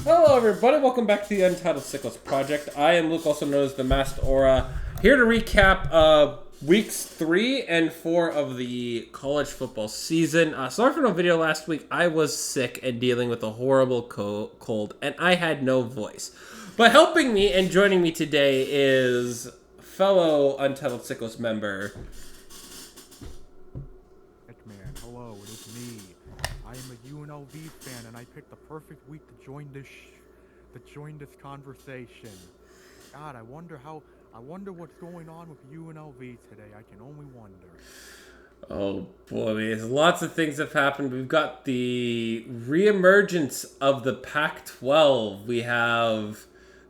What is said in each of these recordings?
Hello everybody, welcome back to the Untitled Cyclist Project. I am Luke, also known as the MaskedAura, here to recap weeks 3 and 4 of the college football season. Sorry for no video last week. I was sick and dealing with a horrible cold, and I had no voice. But helping me and joining me today is fellow Untitled Cyclist member... Nickman, hello, it is me. I am a UNLV fan, and I picked the perfect week to join this conversation. God, I wonder what's going on with UNLV today. I can only wonder. Oh boy, there's lots of things have happened. We've got the reemergence of the Pac-12. We have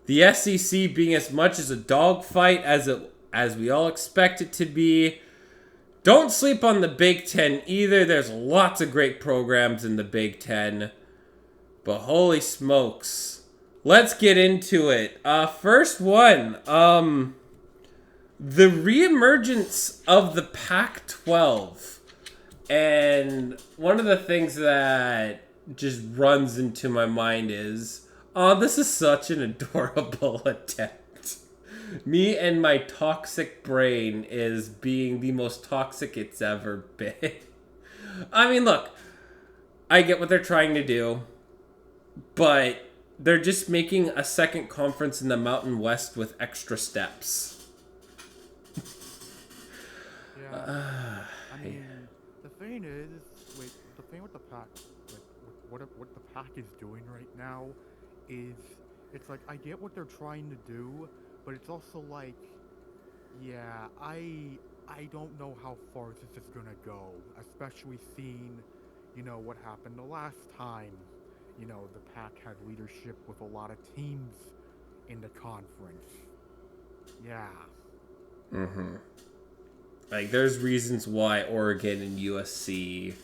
the SEC being as much as a dogfight as we all expect it to be. Don't sleep on the Big Ten either. There's lots of great programs in the Big Ten. But holy smokes. Let's get into it. First one. The reemergence of the Pac-12. And one of the things that just runs into my mind is, oh, this is such an adorable attempt. Me and my toxic brain is being the most toxic it's ever been. I mean, look, I get what they're trying to do, but they're just making a second conference in the Mountain West with extra steps. Yeah. I mean, the thing is, the thing with the Pac, what the Pac is doing right now is, it's like, I get what they're trying to do, but it's also like, yeah, I don't know how far this is gonna go, especially seeing, what happened the last time, the Pac had leadership with a lot of teams in the conference. Yeah. Mm-hmm. Like, there's reasons why Oregon and USC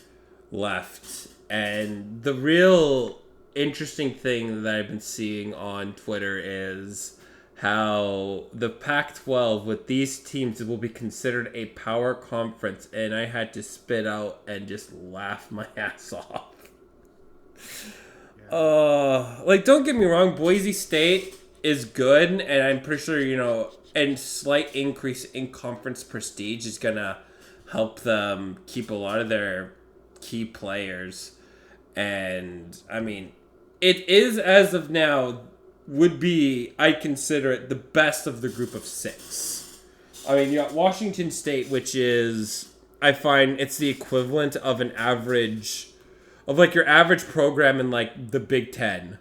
left, and the real interesting thing that I've been seeing on Twitter is how the Pac-12 with these teams will be considered a power conference, and I had to spit out and just laugh my ass off. Like, don't get me wrong, Boise State is good, and I'm pretty sure, and slight increase in conference prestige is gonna help them keep a lot of their key players. And, I mean, it is, as of now, would be, I consider it, the best of the group of 6. I mean, you got Washington State, which is, I find it's the equivalent of an average, of like your average program in like the Big Ten.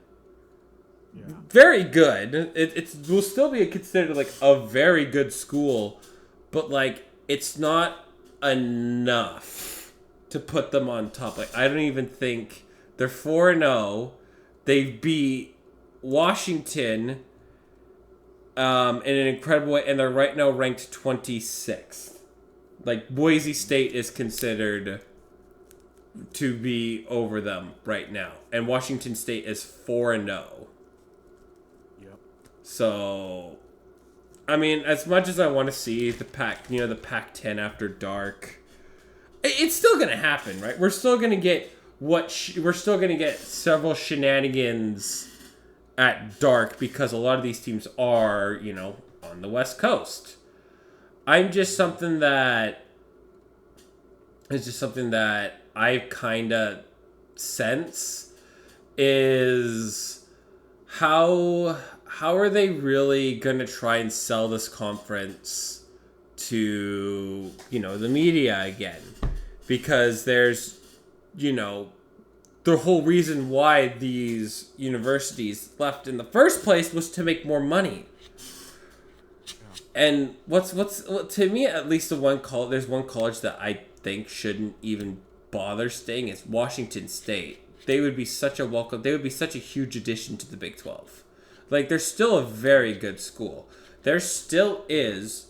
Yeah. Very good. It will still be considered like a very good school, but like it's not enough to put them on top. Like, I don't even think they're 4-0. They beat Washington in an incredible way, and they're right now ranked 26th. Like, Boise State is considered to be over them right now, and Washington State is 4-0. Yep. So, I mean, as much as I want to see the the Pac-10 after dark, it's still gonna happen, right? We're still gonna get several shenanigans at dark because a lot of these teams are, on the West Coast. It's just something that I kind of sense is how are they really going to try and sell this conference to, the media again? Because there's, the whole reason why these universities left in the first place was to make more money. Yeah. And what's to me, at least there's one college that I think shouldn't even bother staying, is Washington State. They would be such a huge addition to the Big 12. Like, they're still a very good school. There still is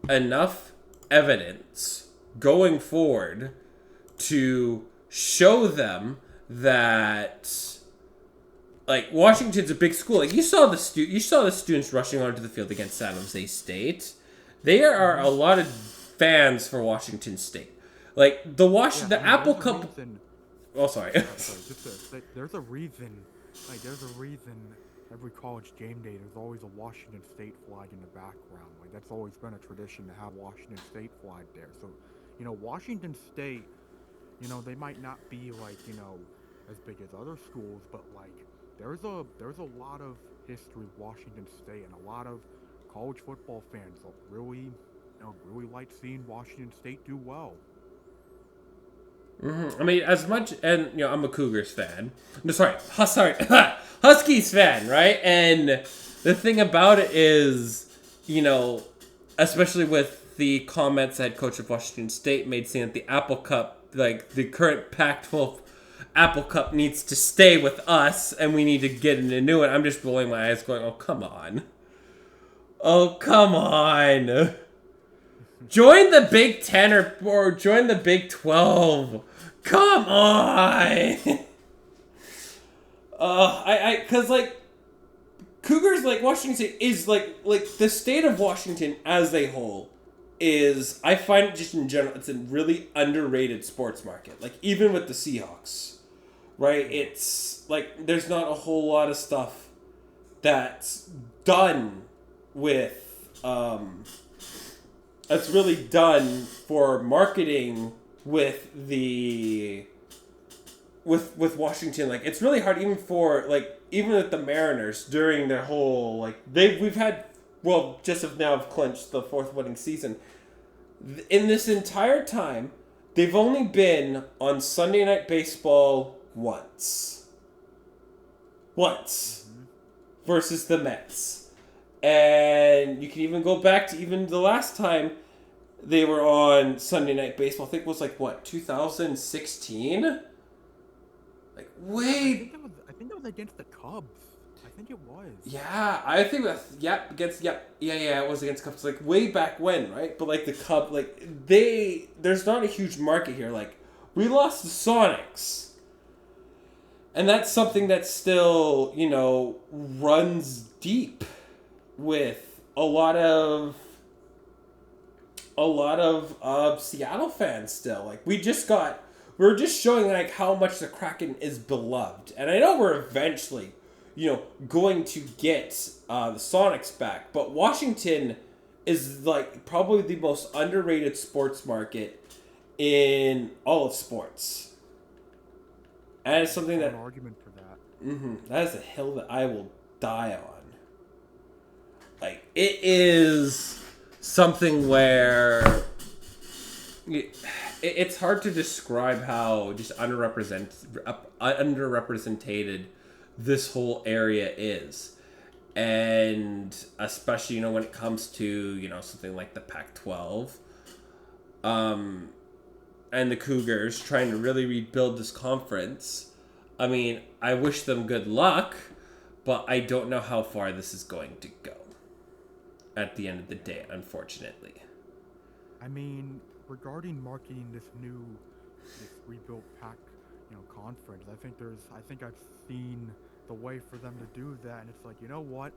enough evidence going forward to show them that, like, Washington's a big school. Like, you saw the students rushing onto the field against San Jose State. There are a lot of fans for Washington State. Like, the Apple Cup. Oh, sorry. There's a reason Like, there's a reason every college game day there's always a Washington State flag in the background. Like, that's always been a tradition to have Washington State flag there. So, Washington State, they might not be like, as big as other schools, but like, there's a lot of history with Washington State, and a lot of college football fans really like seeing Washington State do well. I mean, as much, and I'm a Cougars fan. No, sorry, Huskies fan, right? And the thing about it is, especially with the comments that coach of Washington State made, saying that the Apple Cup, like the current Pac-12 Apple Cup, needs to stay with us, and we need to get in a new one. I'm just rolling my eyes, going, "Oh, come on! Oh, come on! Join the Big 10 or join the Big 12. Come on!" Cause like Cougars, like Washington State is like the state of Washington as a whole is, I find it just in general, it's a really underrated sports market. Like even with the Seahawks, right? It's like there's not a whole lot of stuff that's done with that's really done for marketing with with Washington. Like it's really hard even with the Mariners during their whole we've had just have now clinched the 4th winning season. In this entire time, they've only been on Sunday Night Baseball once versus the Mets. And you can even go back to even the last time they were on Sunday Night Baseball. I think it was 2016? I think that was against the Cubs. I think it was. Yeah, I think it was against Cubs. Way back when, right? But the Cubs, there's not a huge market here. We lost the Sonics. And that's something that still, runs deep with a lot of Seattle fans still. We're just showing how much the Kraken is beloved. And I know we're eventually, going to get the Sonics back, but Washington is probably the most underrated sports market in all of sports. And it's something that an argument for that. That is a hill that I will die on. It is something where it's hard to describe how just underrepresented this whole area is. And especially, when it comes to, something like the Pac-12, and the Cougars trying to really rebuild this conference. I mean, I wish them good luck, but I don't know how far this is going to go at the end of the day, unfortunately. I mean, regarding marketing this rebuilt Pac, conference, I think I've seen the way for them to do that, and it's you know what?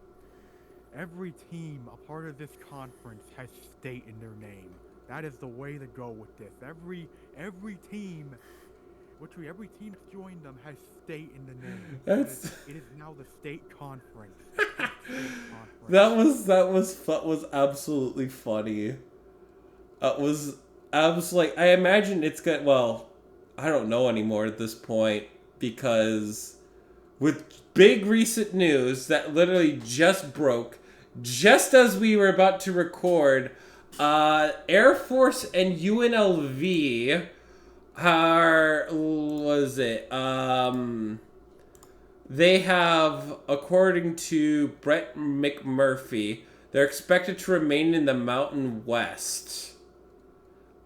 Every team a part of this conference has state in their name. That is the way to go with this. Every team that's joined them has state in the name. It is now the state conference. That was absolutely funny. I imagine it's good. Well, I don't know anymore at this point, because with big recent news that literally just broke, just as we were about to record, Air Force and UNLV they have, according to Brett McMurphy, they're expected to remain in the Mountain West.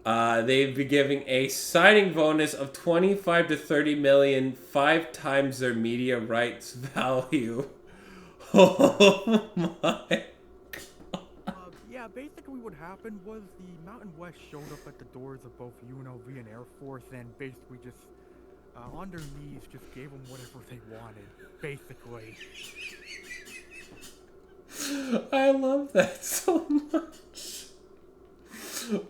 They'd be giving a signing bonus of $25 to $30 million, 5 times their media rights value. Oh my. Yeah, basically what happened was the Mountain West showed up at the doors of both UNLV and Air Force and basically just, on their knees, just gave them whatever they wanted, basically. I love that so much.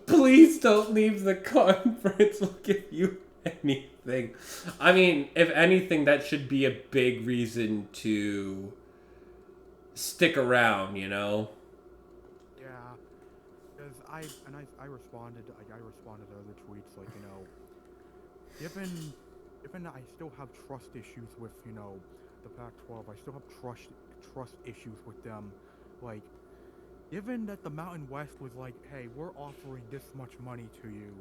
Please don't leave the conference. We'll give you anything. I mean, if anything, that should be a big reason to stick around, you know? Yeah, because I responded, like, I responded to other tweets, like, you know, given I still have trust issues with, you know, the Pac-12, I still have trust issues with them, like, given that the Mountain West was like, hey, we're offering this much money to you,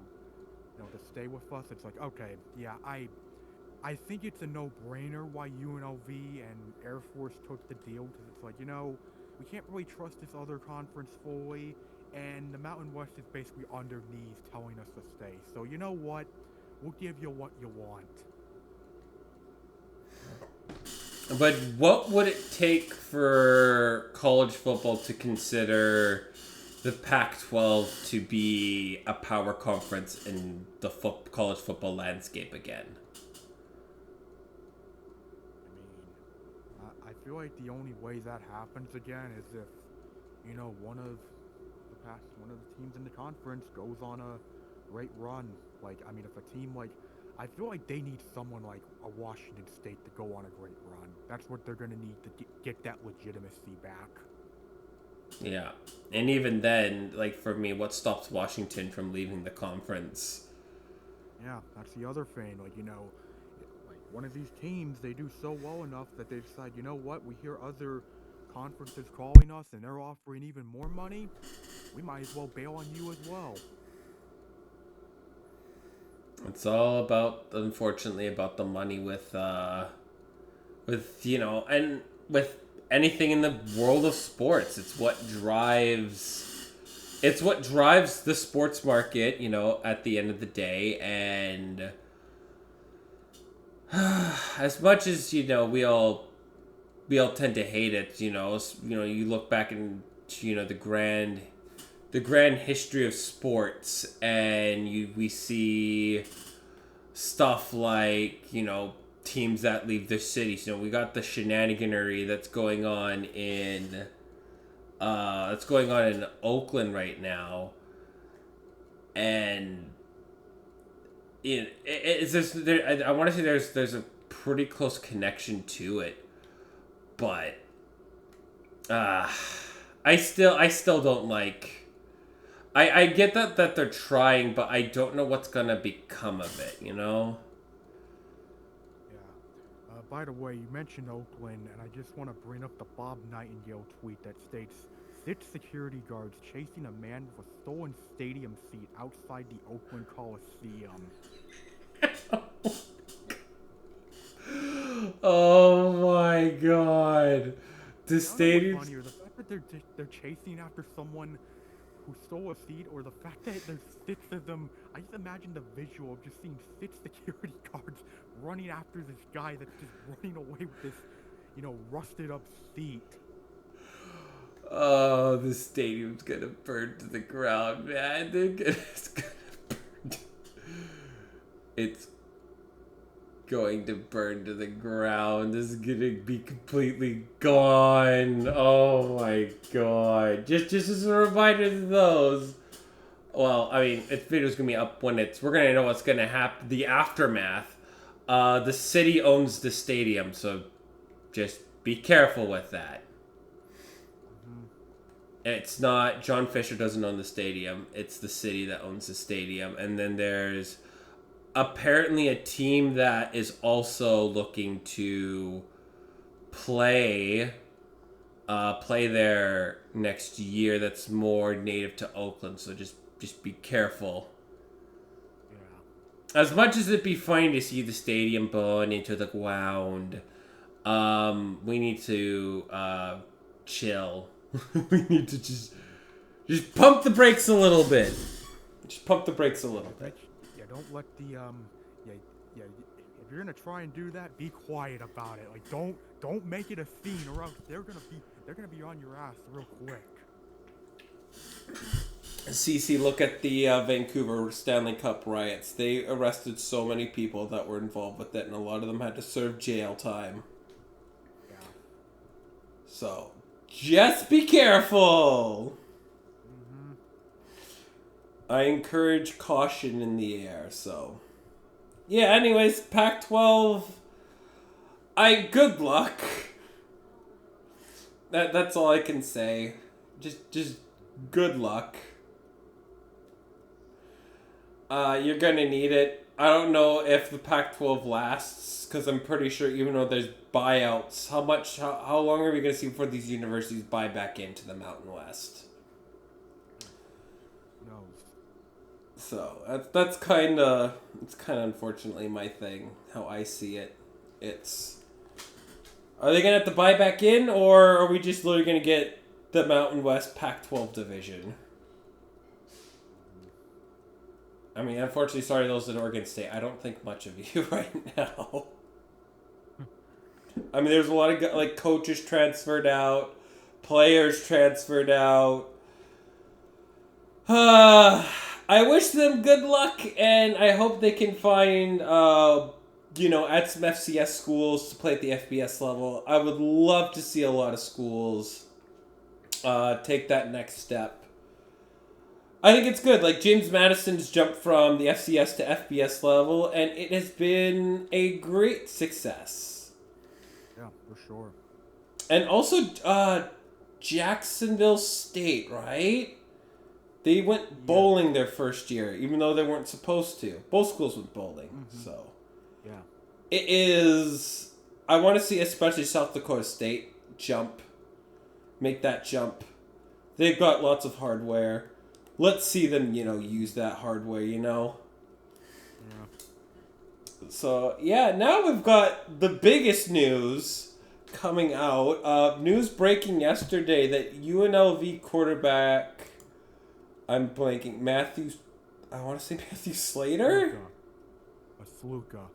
you know, to stay with us, it's like, okay, yeah, I think it's a no-brainer why UNLV and Air Force took the deal, because it's like, you know, we can't really trust this other conference fully, and the Mountain West is basically on their knees telling us to stay. So you know what? We'll give you what you want. But what would it take for college football to consider the Pac-12 to be a power conference in the college football landscape again? I feel like the only way that happens again is if, you know, one of the teams in the conference goes on a great run. Like, I mean, if a team like, I feel like they need someone like a Washington State to go on a great run. That's what they're gonna need to get that legitimacy back. Yeah. And even then, like, for me, what stops Washington from leaving the conference? Yeah, that's the other thing. Like, you know, like one of these teams, they do so well enough that they decide, you know what, we hear other conferences calling us and they're offering even more money. We might as well bail on you as well. It's all about, unfortunately, about the money with you know, and with anything in the world of sports. It's what drives the sports market, you know, at the end of the day. And as much as, you know, we all tend to hate it, you know, you look back and, you know, the grand history of sports, and we see stuff like, you know, teams that leave their cities. You know, we got the shenaniganery that's going on in Oakland right now, and it's just there. I want to say there's a pretty close connection to it, but I still don't like. I get that they're trying, but I don't know what's gonna become of it, you know? Yeah. By the way, you mentioned Oakland, and I just want to bring up the Bob Nightingale tweet that states 6 security guards chasing a man with a stolen stadium seat outside the Oakland Coliseum. Oh my god. The I don't know what's stadium. funnier, the fact that they're chasing after someone who stole a seat, or the fact that there's 6 of them. I just imagine the visual of just seeing 6 security guards running after this guy that's just running away with this, you know, rusted up seat. Oh, the stadium's gonna burn to the ground, man. It's gonna burn. It's going to burn to the ground. This is gonna be completely gone. Oh my god. Just as a reminder to those. Well, I mean, this video's gonna be up when we're gonna know what's gonna happen. The aftermath. The city owns the stadium, so just be careful with that. Mm-hmm. It's not, John Fisher doesn't own the stadium. It's the city that owns the stadium. And then there's apparently a team that is also looking to play there next year that's more native to Oakland, so just be careful. Yeah. As much as it'd be funny to see the stadium burn into the ground, we need to chill. We need to just pump the brakes a little bit. Just pump the brakes a little bit. Yeah, don't let the yeah. If you're gonna try and do that, be quiet about it. Like, don't make it a scene, or else they're gonna be on your ass real quick. CC, look at the Vancouver Stanley Cup riots. They arrested so many people that were involved with it, and a lot of them had to serve jail time. Yeah. So, just be careful. Mm-hmm. I encourage caution in the air, so yeah, anyways, Pac-12, good luck. That's all I can say. Just good luck. You're gonna need it. I don't know if the Pac-12 lasts, because I'm pretty sure even though there's buyouts, how long are we gonna see before these universities buy back into the Mountain West? No. So that's kind of unfortunately my thing. How I see it, are they gonna have to buy back in, or are we just literally gonna get the Mountain West Pac-12 division? I mean, unfortunately, sorry those at Oregon State. I don't think much of you right now. I mean, there's a lot of like coaches transferred out, players transferred out. I wish them good luck, and I hope they can find, at some FCS schools to play at the FBS level. I would love to see a lot of schools take that next step. I think it's good. Like, James Madison's jumped from the FCS to FBS level, and it has been a great success. Yeah, for sure. And also, Jacksonville State, right? They went bowling their first year, even though they weren't supposed to. Both schools went bowling, so. Yeah. It is... I want to see especially South Dakota State make that jump. They've got lots of hardware. Let's see them, use that hardware, Yeah. So, yeah, now we've got the biggest news coming out. News breaking yesterday that UNLV quarterback... I'm blanking. I want to say Matthew Slater? Sluka.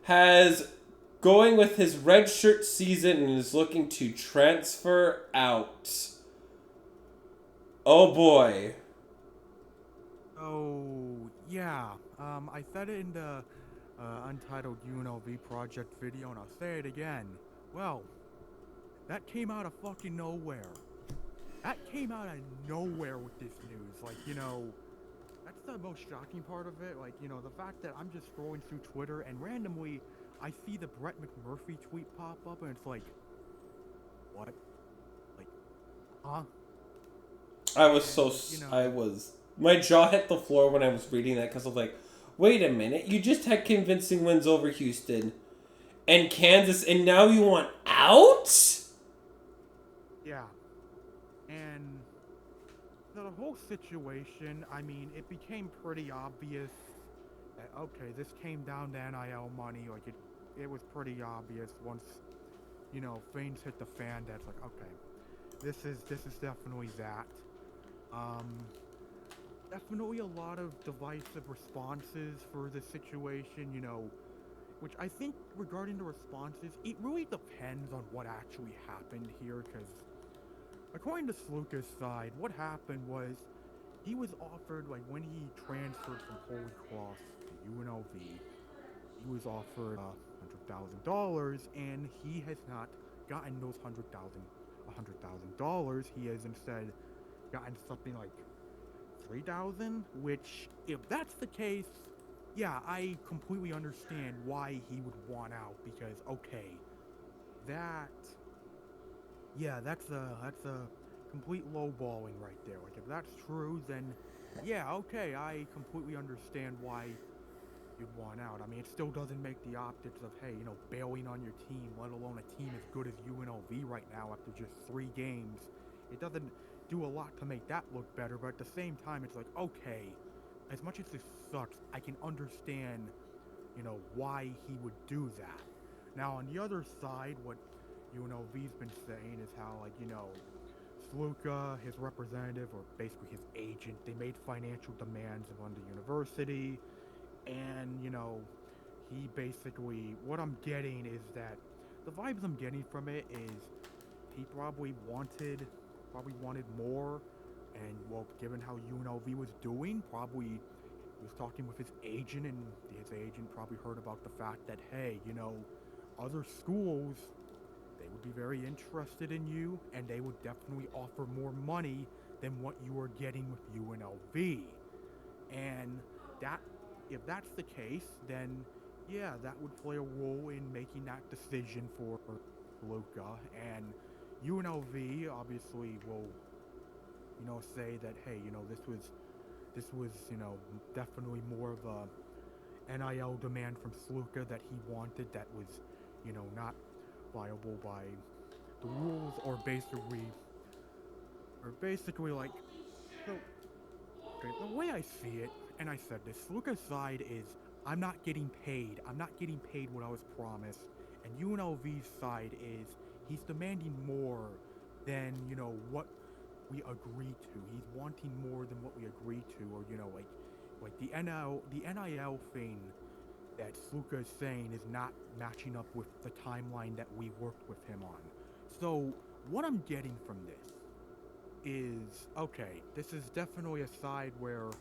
Has going with his redshirt season and is looking to transfer out. Oh boy. Oh, yeah. I said it in the Untitled UNLV Project video, and I'll say it again. Well, that came out of fucking nowhere. That came out of nowhere with this news. Like, that's the most shocking part of it. Like, the fact that I'm just scrolling through Twitter and randomly I see the Brett McMurphy tweet pop up and it's like, what? Like, huh? My jaw hit the floor when I was reading that because I was like, wait a minute, you just had convincing wins over Houston and Kansas and now you want out? Yeah. And the whole situation, I mean, it became pretty obvious that, okay, this came down to NIL money. Like, it was pretty obvious once, things hit the fan that's like, okay, this is definitely that. Definitely a lot of divisive responses for this situation, which I think regarding the responses, it really depends on what actually happened here, because according to Sluka's side, what happened was he was offered, like, when he transferred from Holy Cross to UNLV, he was offered $100,000, and he has not gotten those $100,000. He has instead gotten something like $3,000, which, if that's the case, yeah, I completely understand why he would want out, because, okay, that's a complete lowballing right there. Like, if that's true, then yeah, okay, I completely understand why you'd want out. I mean, it still doesn't make the optics of, hey, bailing on your team, let alone a team as good as UNLV right now after just 3 games. It doesn't do a lot to make that look better, but at the same time, it's like, okay, as much as this sucks, I can understand, why he would do that. Now, on the other side, what UNLV's been saying is how, like, Sluka, his representative, or basically his agent, they made financial demands upon the university, and, he basically, what I'm getting is that, the vibes I'm getting from it is, he probably wanted more, and, well, given how UNLV was doing, probably he was talking with his agent, and his agent probably heard about the fact that, hey, other schools, they would be very interested in you, and they would definitely offer more money than what you are getting with UNLV. And that if that's the case, then yeah, that would play a role in making that decision for Luca. And UNLV obviously will, say that, hey, this was definitely more of a NIL demand from Sluka that he wanted that was, not viable by the rules, or basically like, so okay, the way I see it, and I said this, Sluka's side is, I'm not getting paid. I'm not getting paid what I was promised. And UNLV's side is, he's demanding more than, what we agreed to. He's wanting more than what we agreed to, or, like the NIL thing that Sluka is saying is not matching up with the timeline that we worked with him on. So, what I'm getting from this is, okay, this is definitely a side where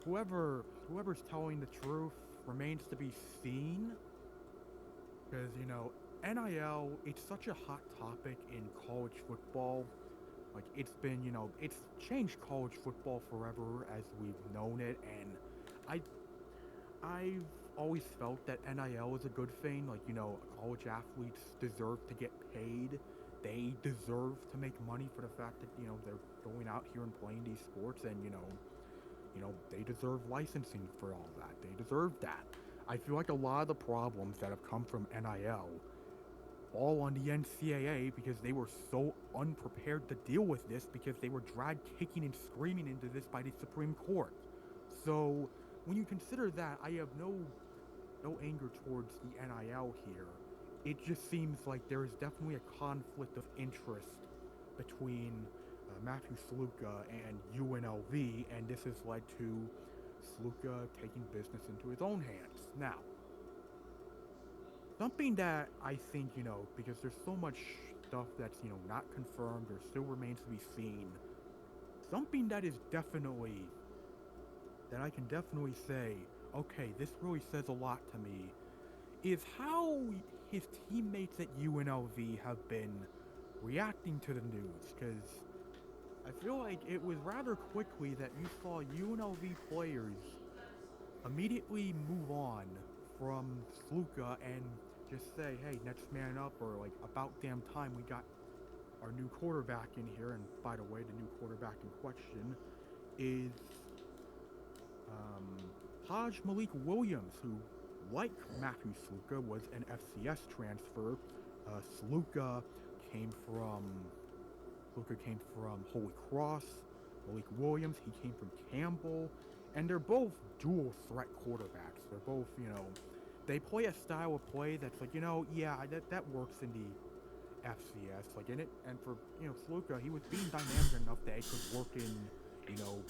whoever's telling the truth remains to be seen, because NIL, it's such a hot topic in college football. Like, it's been, it's changed college football forever as we've known it, and I've always felt that NIL is a good thing. Like, college athletes deserve to get paid. They deserve to make money for the fact that, they're going out here and playing these sports, and, they deserve licensing for all that. They deserve that. I feel like a lot of the problems that have come from NIL fall on the NCAA because they were so unprepared to deal with this, because they were dragged kicking and screaming into this by the Supreme Court. So when you consider that, I have no anger towards the NIL here. It just seems like there is definitely a conflict of interest between Matthew Sluka and UNLV, and this has led to Sluka taking business into his own hands. Now, something that I think, because there's so much stuff that's, not confirmed or still remains to be seen, something that is definitely, that I can definitely say, okay, this really says a lot to me, is how his teammates at UNLV have been reacting to the news, because I feel like it was rather quickly that you saw UNLV players immediately move on from Sluka and just say, hey, next man up, or like, about damn time we got our new quarterback in here. And by the way, the new quarterback in question is Haj Malik Williams, who, like Matthew Sluka, was an FCS transfer. Sluka came from Holy Cross. Malik Williams, he came from Campbell, and they're both dual threat quarterbacks. They're both, they play a style of play that's like, yeah, that works in the FCS, like in it. And for Sluka, he was being dynamic enough that it could work in, so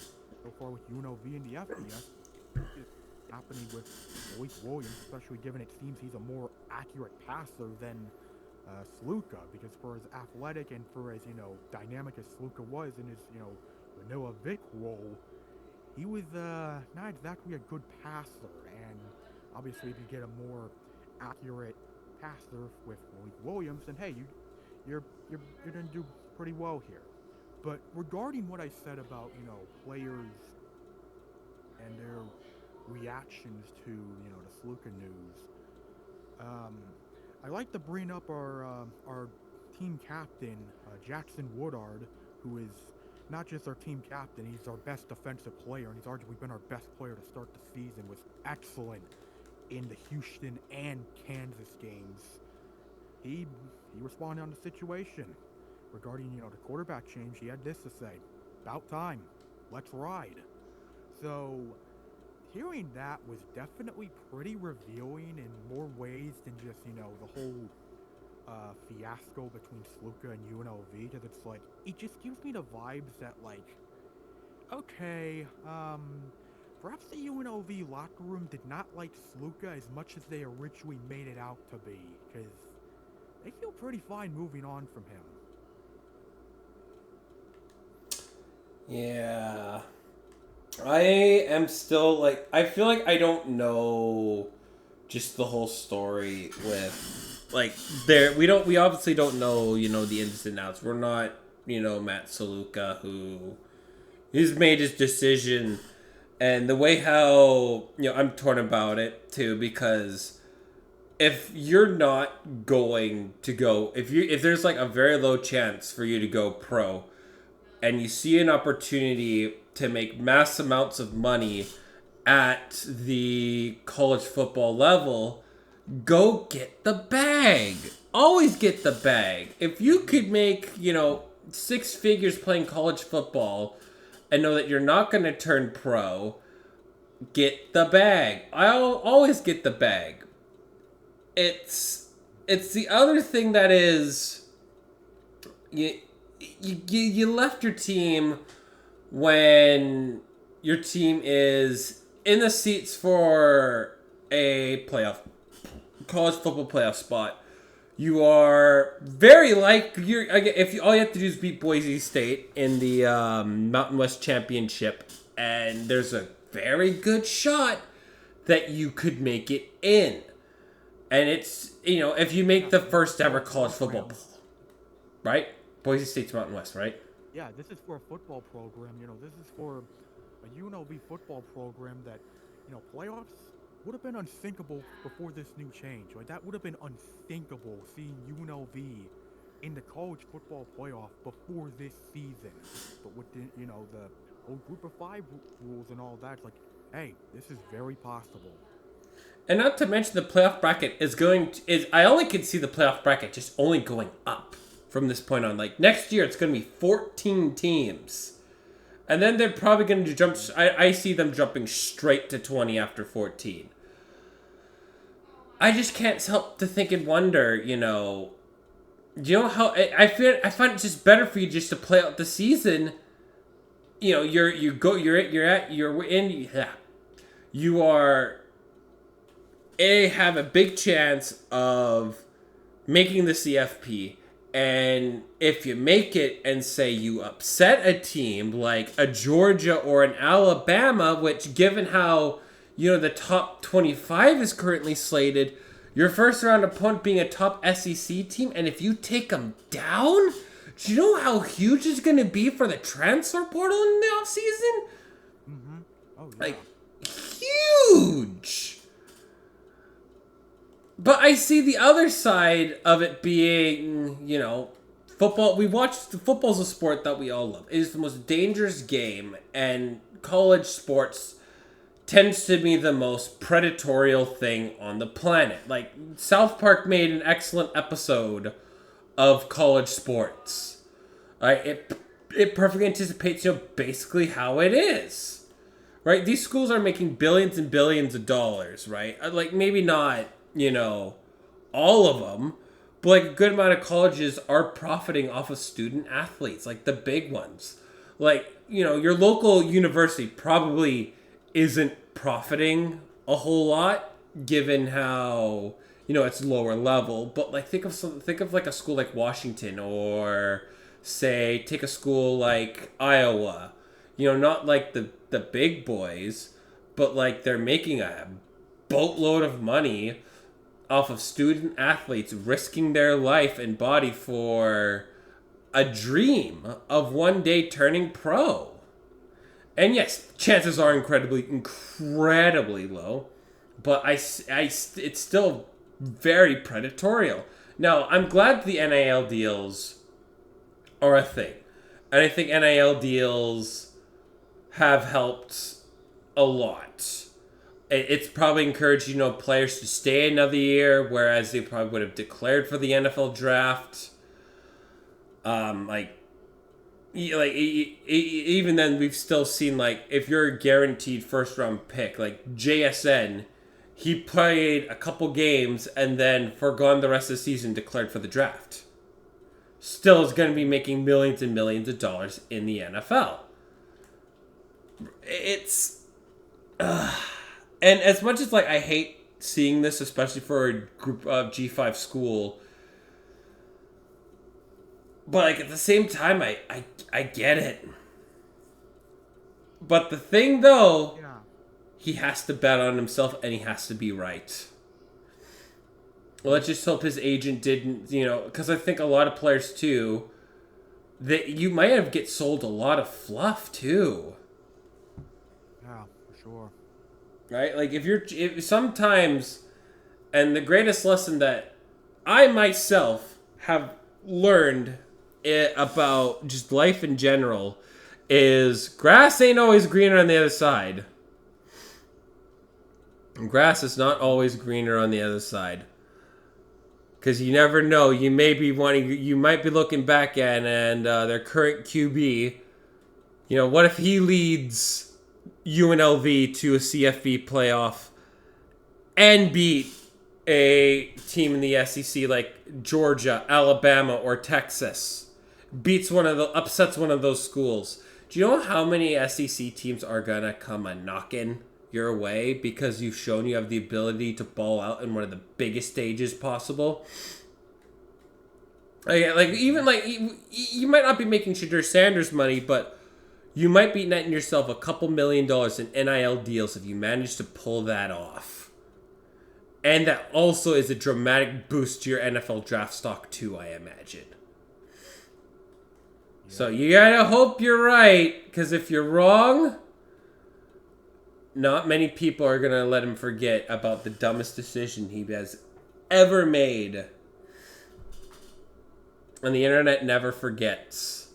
far with UNLV in the FCS. It's happening with Malik Williams, especially given it seems he's a more accurate passer than Sluka, because for as athletic and for as dynamic as Sluka was in his vanilla Vic role, he was not exactly a good passer. And obviously, if you get a more accurate passer with Malik Williams, then hey, you're gonna do pretty well here. But regarding what I said about players and their reactions to the Sluka news, I like to bring up our team captain, Jackson Woodard, who is not just our team captain, he's our best defensive player, and he's arguably been our best player to start the season, was excellent in the Houston and Kansas games. He responded on the situation. Regarding, the quarterback change, he had this to say: about time, let's ride. So, hearing that was definitely pretty revealing in more ways than just, the whole fiasco between Sluka and UNLV, because it's like, it just gives me the vibes that, like, okay, perhaps the UNLV locker room did not like Sluka as much as they originally made it out to be, because they feel pretty fine moving on from him. Yeah. I am still, like, I feel like I don't know just the whole story with, like, we obviously don't know, the ins and outs. We're not, Matt Saluka, who he's made his decision. And the way how, I'm torn about it too, because if you're not going to go, if there's like a very low chance for you to go pro, and you see an opportunity to make mass amounts of money at the college football level, go get the bag. Always get the bag. If you could make, six figures playing college football and know that you're not going to turn pro, get the bag. I'll always get the bag. It's the other thing that is you left your team when your team is in the seats for a college football playoff spot. You are very if all you have to do is beat Boise State in the Mountain West Championship, and there's a very good shot that you could make it in. And it's, if you make the first ever college football, right? Boise State's Mountain West, right? Yeah, this is for a football program. This is for a UNLV football program that, playoffs would have been unthinkable before this new change. Like, that would have been unthinkable seeing UNLV in the college football playoff before this season. But with the whole group of five rules and all that, it's like, hey, this is very possible. And not to mention the playoff bracket I only can see the playoff bracket just only going up from this point on. Like, next year it's going to be 14 teams. And then they're probably going to jump. I see them jumping straight to 20 after 14. I just can't help to think and wonder, how I find it just better for you just to play out the season. You have a big chance of making the CFP. And if you make it and say you upset a team like a Georgia or an Alabama, which given how, the top 25 is currently slated, your first round opponent being a top SEC team, and if you take them down, do you know how huge it's going to be for the transfer portal in the offseason? Mm-hmm. Oh, yeah. Like, huge! But I see the other side of it being, football. Football's a sport that we all love. It is the most dangerous game, and college sports tends to be the most predatorial thing on the planet. Like, South Park made an excellent episode of college sports. It perfectly anticipates, basically how it is. Right? These schools are making billions and billions of dollars, right? Like, maybe not, all of them, but like a good amount of colleges are profiting off of student athletes, like the big ones. Like, your local university probably isn't profiting a whole lot given how, it's lower level, but like think of like a school like Washington, or say take a school like Iowa. Not like the big boys, but like they're making a boatload of money off of student athletes risking their life and body for a dream of one day turning pro. And yes, chances are incredibly low, but it's still very predatorial. Now, I'm glad the NIL deals are a thing. And I think NIL deals have helped a lot. It's probably encouraged, players to stay another year, whereas they probably would have declared for the NFL draft. Even then, we've still seen, like, if you're a guaranteed first-round pick, like JSN, he played a couple games and then forgone the rest of the season, declared for the draft. Still is going to be making millions and millions of dollars in the NFL. It's... And as much as, like, I hate seeing this, especially for a group of G5 school, but, like, at the same time, I get it. But the thing, though, he has to bet on himself, and he has to be right. Well, let's just hope his agent didn't, because I think a lot of players, too, that you might have sold a lot of fluff, too. Yeah, for sure. right? Like if sometimes, and the greatest lesson that I myself have learned about just life in general is grass ain't always greener on the other side. Grass is not always greener on the other side. Because you never know. You might be looking back at and their current QB. What if he leads UNLV to a CFB playoff and beat a team in the SEC like Georgia, Alabama, or Texas? Upsets one of those schools. Do you know how many SEC teams are gonna come a knocking your way because you've shown you have the ability to ball out in one of the biggest stages possible? You might not be making Shadur Sanders money, but you might be netting yourself a couple $1 million in NIL deals if you manage to pull that off. And that also is a dramatic boost to your NFL draft stock too, I imagine. Yeah. So you gotta hope you're right, because if you're wrong, not many people are gonna let him forget about the dumbest decision he has ever made. And the internet never forgets.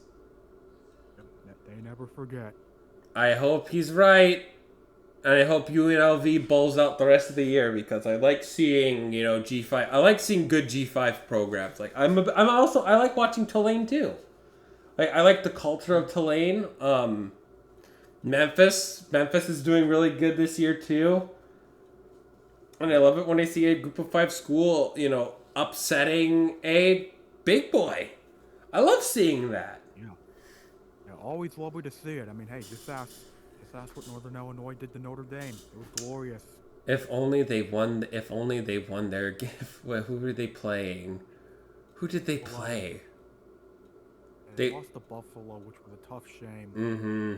They never forget. I hope he's right. And I hope UNLV bowls out the rest of the year, because I like seeing, G5. I like seeing good G5 programs. Like I like watching Tulane too. I like the culture of Tulane. Memphis is doing really good this year too. And I love it when I see a group of 5 school, upsetting a big boy. I love seeing that. Yeah, always lovely to see it. I mean, hey, just ask what Northern Illinois did to Notre Dame. It was glorious. If only they won. If only they won their gift. Who were they playing? Who did they play? They lost to Buffalo, which was a tough shame. Mm-hmm.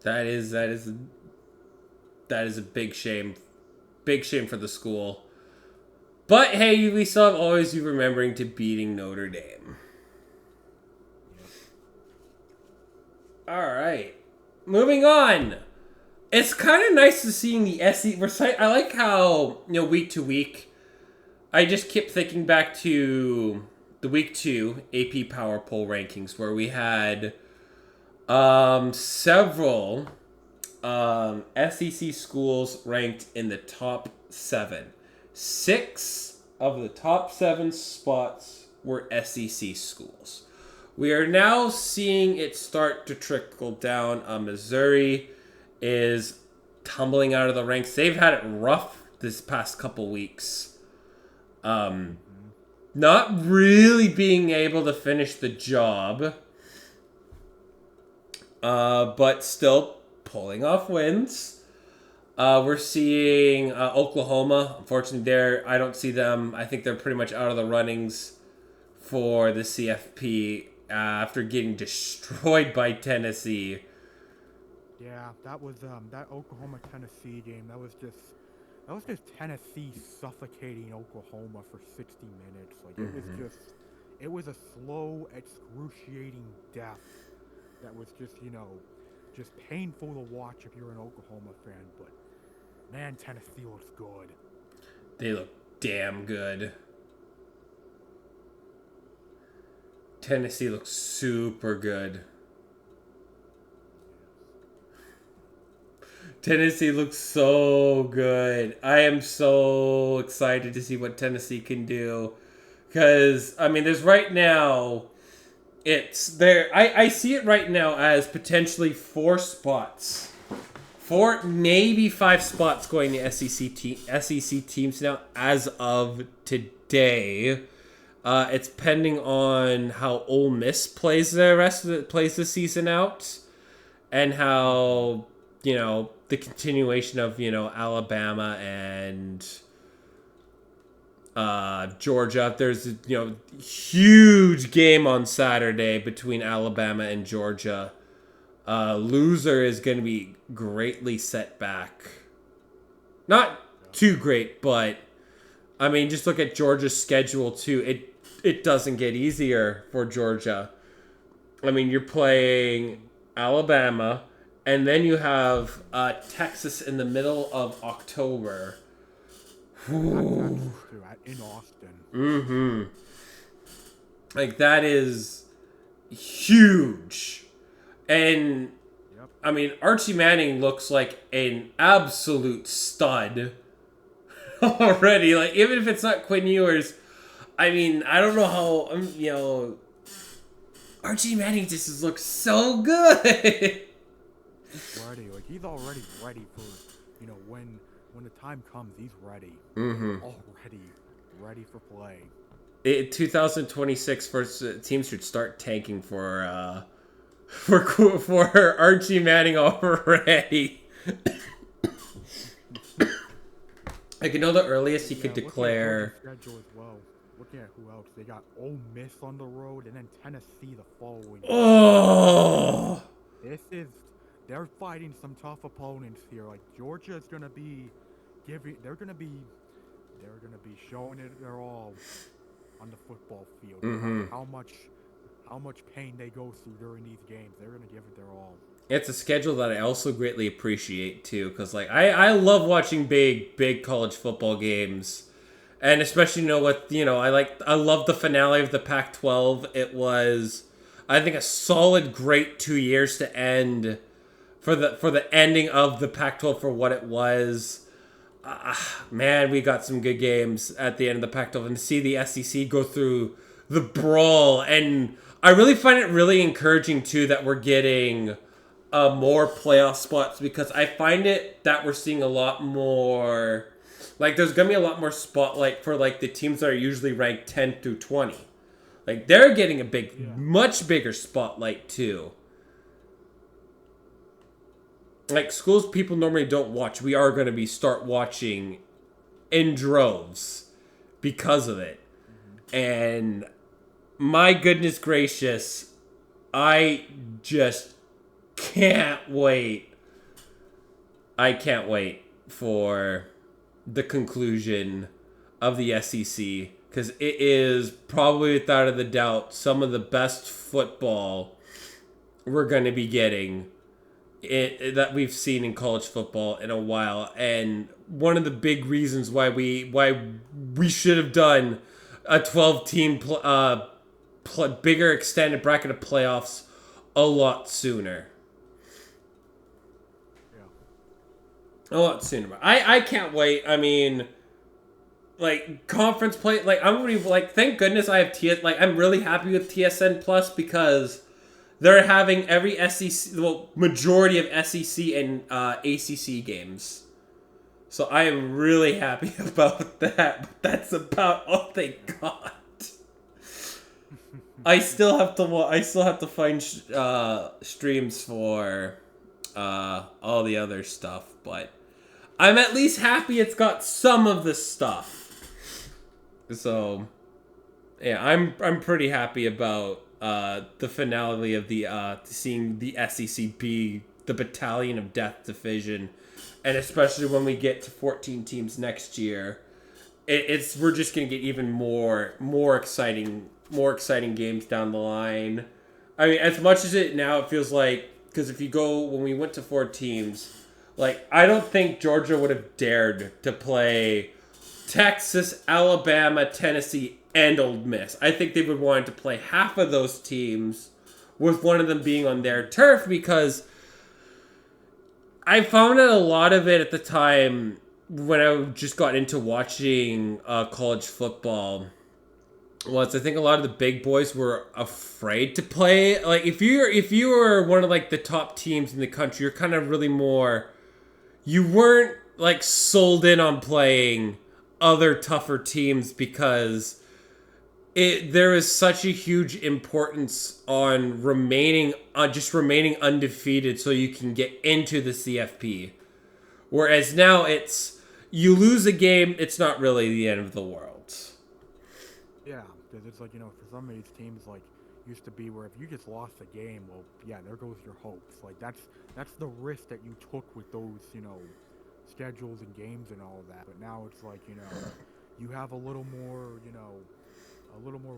That is a big shame. Big shame for the school. But hey, we still have always you remembering to beating Notre Dame. Yep. All right. Moving on. It's kind of nice to seeing the SEC. I like how, week to week, I just keep thinking back to the week 2 AP Power Poll rankings where we had several SEC schools ranked in the top 7. 6 of the top 7 spots were SEC schools. We are now seeing it start to trickle down. Missouri is tumbling out of the ranks. They've had it rough this past couple weeks. Not really being able to finish the job. But still pulling off wins. We're seeing Oklahoma. Unfortunately, I don't see them. I think they're pretty much out of the runnings for the CFP after getting destroyed by Tennessee. Yeah, that was that Oklahoma-Tennessee game. That was just Tennessee suffocating Oklahoma for 60 minutes. Like it was a slow, excruciating death. That was just painful to watch if you're an Oklahoma fan. But man, Tennessee looks good. They look damn good. Tennessee looks super good. Tennessee looks so good. I am so excited to see what Tennessee can do. Because, there's right now... It's there. I see it right now as potentially 4 spots. 4, maybe 5 spots going to SEC teams now as of today. It's pending on how Ole Miss plays the season out, and how the continuation of Alabama and Georgia. There's a huge game on Saturday between Alabama and Georgia. Loser is going to be greatly set back. Not too great, but just look at Georgia's schedule too. It doesn't get easier for Georgia. You're playing Alabama, And then you have Texas in the middle of October. At Texas too, in Austin. Mm-hmm. Like, that is huge. And, Yep. I mean, Archie Manning looks like an absolute stud already. Like, even if it's not Quinn Ewers, I mean, I don't know how, Archie Manning just looks so good. He's ready. Like he's already ready for, when the time comes, he's ready. Mm-hmm. Already ready for play. 2026 first teams should start tanking for Archie Manning already. Like, the earliest he could declare. Looking at Georgia's schedule as well. Looking at who else, they got Ole Miss on the road and then Tennessee the following. Oh, They're fighting some tough opponents here. Like Georgia is gonna be they're gonna be showing it their all on the football field. mm-hmm. How much pain they go through during these games, they're gonna give it their all. It's a schedule that I also greatly appreciate too, because like I love watching big college football games, and especially I love the finale of the Pac-12. It was, I think, a solid, great 2 years to end for the ending of the Pac-12 for what it was. Man, we got some good games at the end of the Pac-12, and to see the SEC go through the brawl, and I really find it really encouraging too that we're getting more playoff spots, because I find it that we're seeing a lot more, like, there's gonna be a lot more spotlight for like the teams that are usually ranked 10 through 20. Like, they're getting a much bigger spotlight too. Like, schools people normally don't watch, we are going to start watching in droves because of it. And my goodness gracious, I just can't wait. I can't wait for the conclusion of the SEC, because it is probably, without a doubt, some of the best football we're going to be getting that we've seen in college football in a while. And one of the big reasons why we should have done a 12-team bigger extended bracket of playoffs a lot sooner. Yeah. A lot sooner. I can't wait. I mean, like, conference play, like, I'm really, like, thank goodness I have I'm really happy with TSN Plus, because they're having every majority of SEC and ACC games. So I am really happy about that. But that's about all they got. I still have to find streams for all the other stuff, but I'm at least happy it's got some of the stuff. So yeah, I'm pretty happy about the finale of the seeing the SEC be the Battalion of Death division, and especially when we get to 14 teams next year, we're just gonna get even more exciting games down the line. I mean, as much as it feels like, because if you go, when we went to 4 teams, like, I don't think Georgia would have dared to play Texas, Alabama, Tennessee, and Ole Miss. I think they would want to play half of those teams, with one of them being on their turf, because I found that a lot of it at the time when I just got into watching college football was, I think a lot of the big boys were afraid to play. Like, if you were one of, like, the top teams in the country, you're kind of really more, you weren't, like, sold in on playing other tougher teams, because there is such a huge importance on remaining undefeated so you can get into the CFP. Whereas now you lose a game, it's not really the end of the world. Yeah, because it's like, for some of these teams, like, used to be where if you just lost a game, well, yeah, there goes your hopes. Like, that's the risk that you took with those, schedules and games and all that. But now it's like, you have a little more,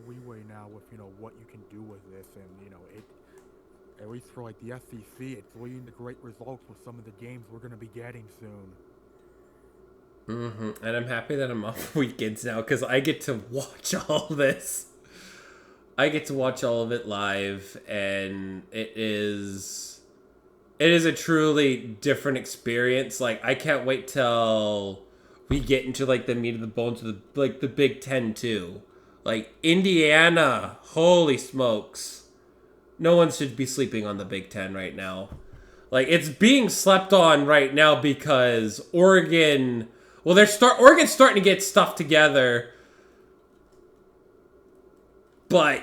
leeway now with, what you can do with this, and, at least for like the SEC, it's leading to great results with some of the games we're going to be getting soon. And I'm happy that I'm off weekends now because I get to watch all this. I get to watch all of it live, and it is a truly different experience. Like, I can't wait till we get into like the meat of the bones of the Big Ten too. Like Indiana, holy smokes! No one should be sleeping on the Big Ten right now. Like, it's being slept on right now because Oregon. Well, Oregon's starting to get stuff together, but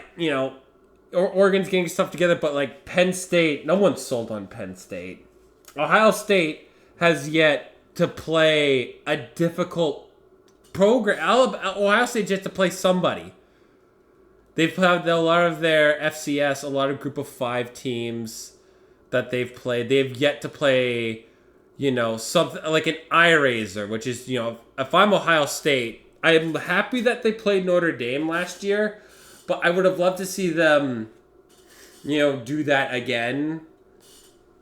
Oregon's getting stuff together. But like Penn State, no one's sold on Penn State. Ohio State has yet to play a difficult program. Ohio State yet to play somebody. They've had a lot of their FCS, a lot of Group of 5 teams that they've played. They've yet to play, something like an eye raiser, which is, if I'm Ohio State, I'm happy that they played Notre Dame last year, but I would have loved to see them, do that again.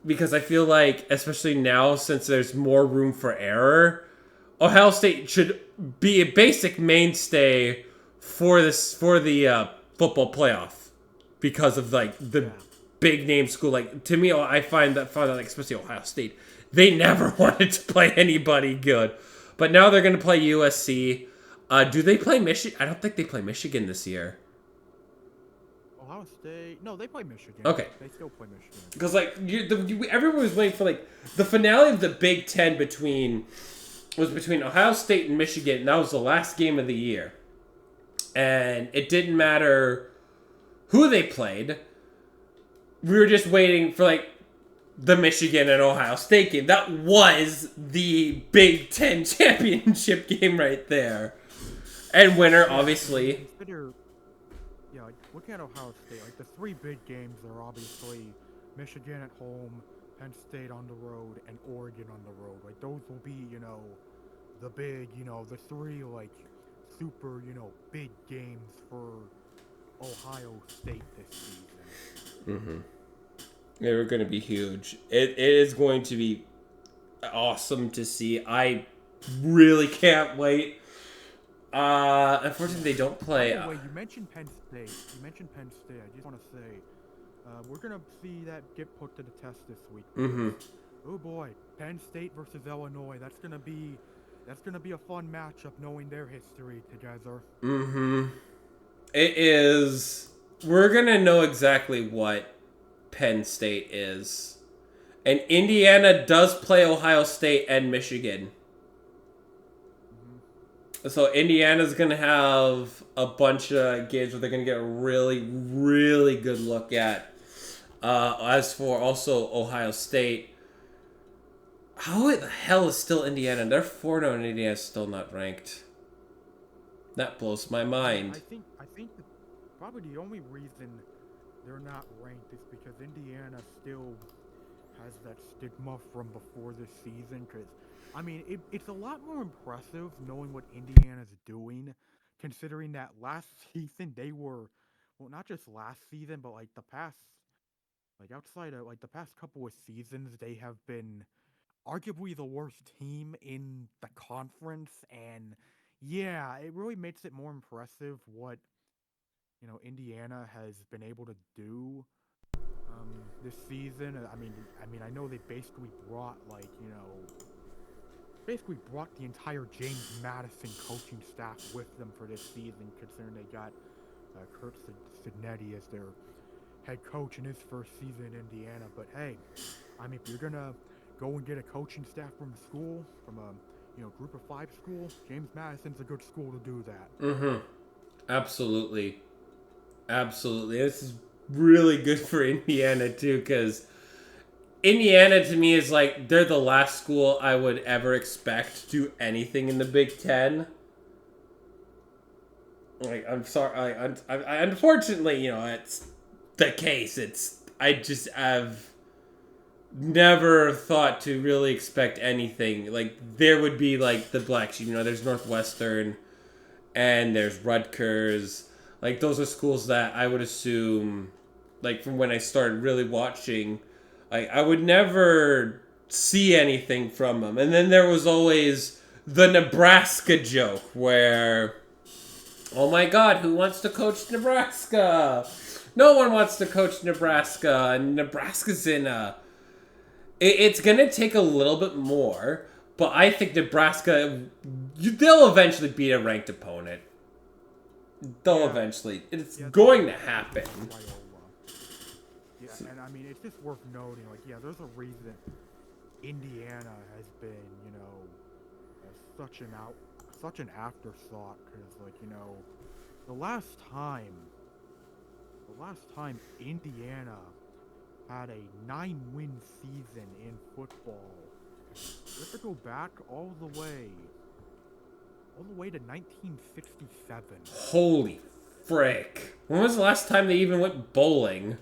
Because I feel like, especially now, since there's more room for error, Ohio State should be a basic mainstay for the football playoff because of like the big name school. Like, to me, I find that like, especially Ohio State, they never wanted to play anybody good, but now they're going to play USC. Do they play Michigan? I don't think they play Michigan this year. Ohio State. No, they play Michigan. Okay. They still play Michigan. Because like everyone was waiting for like the finale of the Big Ten was between Ohio State and Michigan, and that was the last game of the year. And it didn't matter who they played. We were just waiting for like the Michigan and Ohio State game. That was the Big Ten championship game right there. And winner, obviously. Like, looking at Ohio State, like the 3 big games are obviously Michigan at home, Penn State on the road, and Oregon on the road. Like, those will be, the big, the 3 like super, big games for Ohio State this season. They're going to be huge. It is going to be awesome to see. I really can't wait. Unfortunately, they don't play. By the way, you mentioned Penn State. I just want to say, we're gonna see that get put to the test this week. Oh boy, Penn State versus Illinois. That's gonna be a fun matchup, knowing their history together. It is. We're gonna know exactly what Penn State is, and Indiana does play Ohio State and Michigan. So Indiana's going to have a bunch of games where they're going to get a really, really good look at. As for also Ohio State, how the hell is still Indiana? They're 4-0 and Indiana's still not ranked. That blows my mind. I think probably the only reason they're not ranked is because Indiana still has that stigma from before this season, because I mean, it's a lot more impressive knowing what Indiana's doing, considering that last season they were, well, not just last season, but like the past, like outside of like the past couple of seasons, they have been arguably the worst team in the conference, and yeah, it really makes it more impressive what, Indiana has been able to do this season. I mean, I know they basically brought the entire James Madison coaching staff with them for this season, considering they got Kurt Sidnetti as their head coach in his first season in Indiana. But hey, I mean, if you're gonna go and get a coaching staff from a school, from a Group of 5 school, James Madison's a good school to do that. Absolutely. This is really good for Indiana too, because Indiana to me is like, they're the last school I would ever expect to do anything in the Big Ten. Like, I'm sorry, I unfortunately, it's the case. I've never thought to really expect anything. Like, there would be like the black sheep, there's Northwestern and there's Rutgers. Like, those are schools that I would assume like from when I started really watching, I would never see anything from him. And then there was always the Nebraska joke where, oh my God, who wants to coach Nebraska? No one wants to coach Nebraska, and Nebraska's in a... It's going to take a little bit more, but I think Nebraska, they'll eventually beat a ranked opponent. They'll eventually. It's going to happen. Yeah, and I mean, it's just worth noting, like, yeah, there's a reason Indiana has been, you know, such an afterthought, because, like, you know, the last time Indiana had a 9-win season in football, you have to go back all the way to 1967. Holy frick. When was the last time they even went bowling?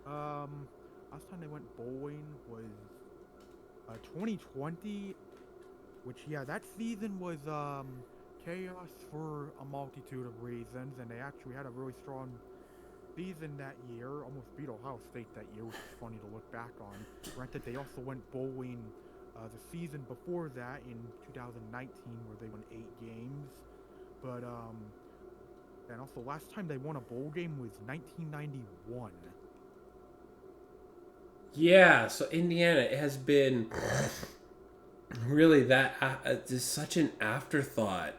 Last time they went bowling was 2020, which, yeah, that season was chaos for a multitude of reasons, and they actually had a really strong season that year, almost beat Ohio State that year, which is funny to look back on. Granted, they also went bowling the season before that in 2019, where they won 8 games. But and also last time they won a bowl game was 1991. Yeah, so Indiana has been really that just such an afterthought.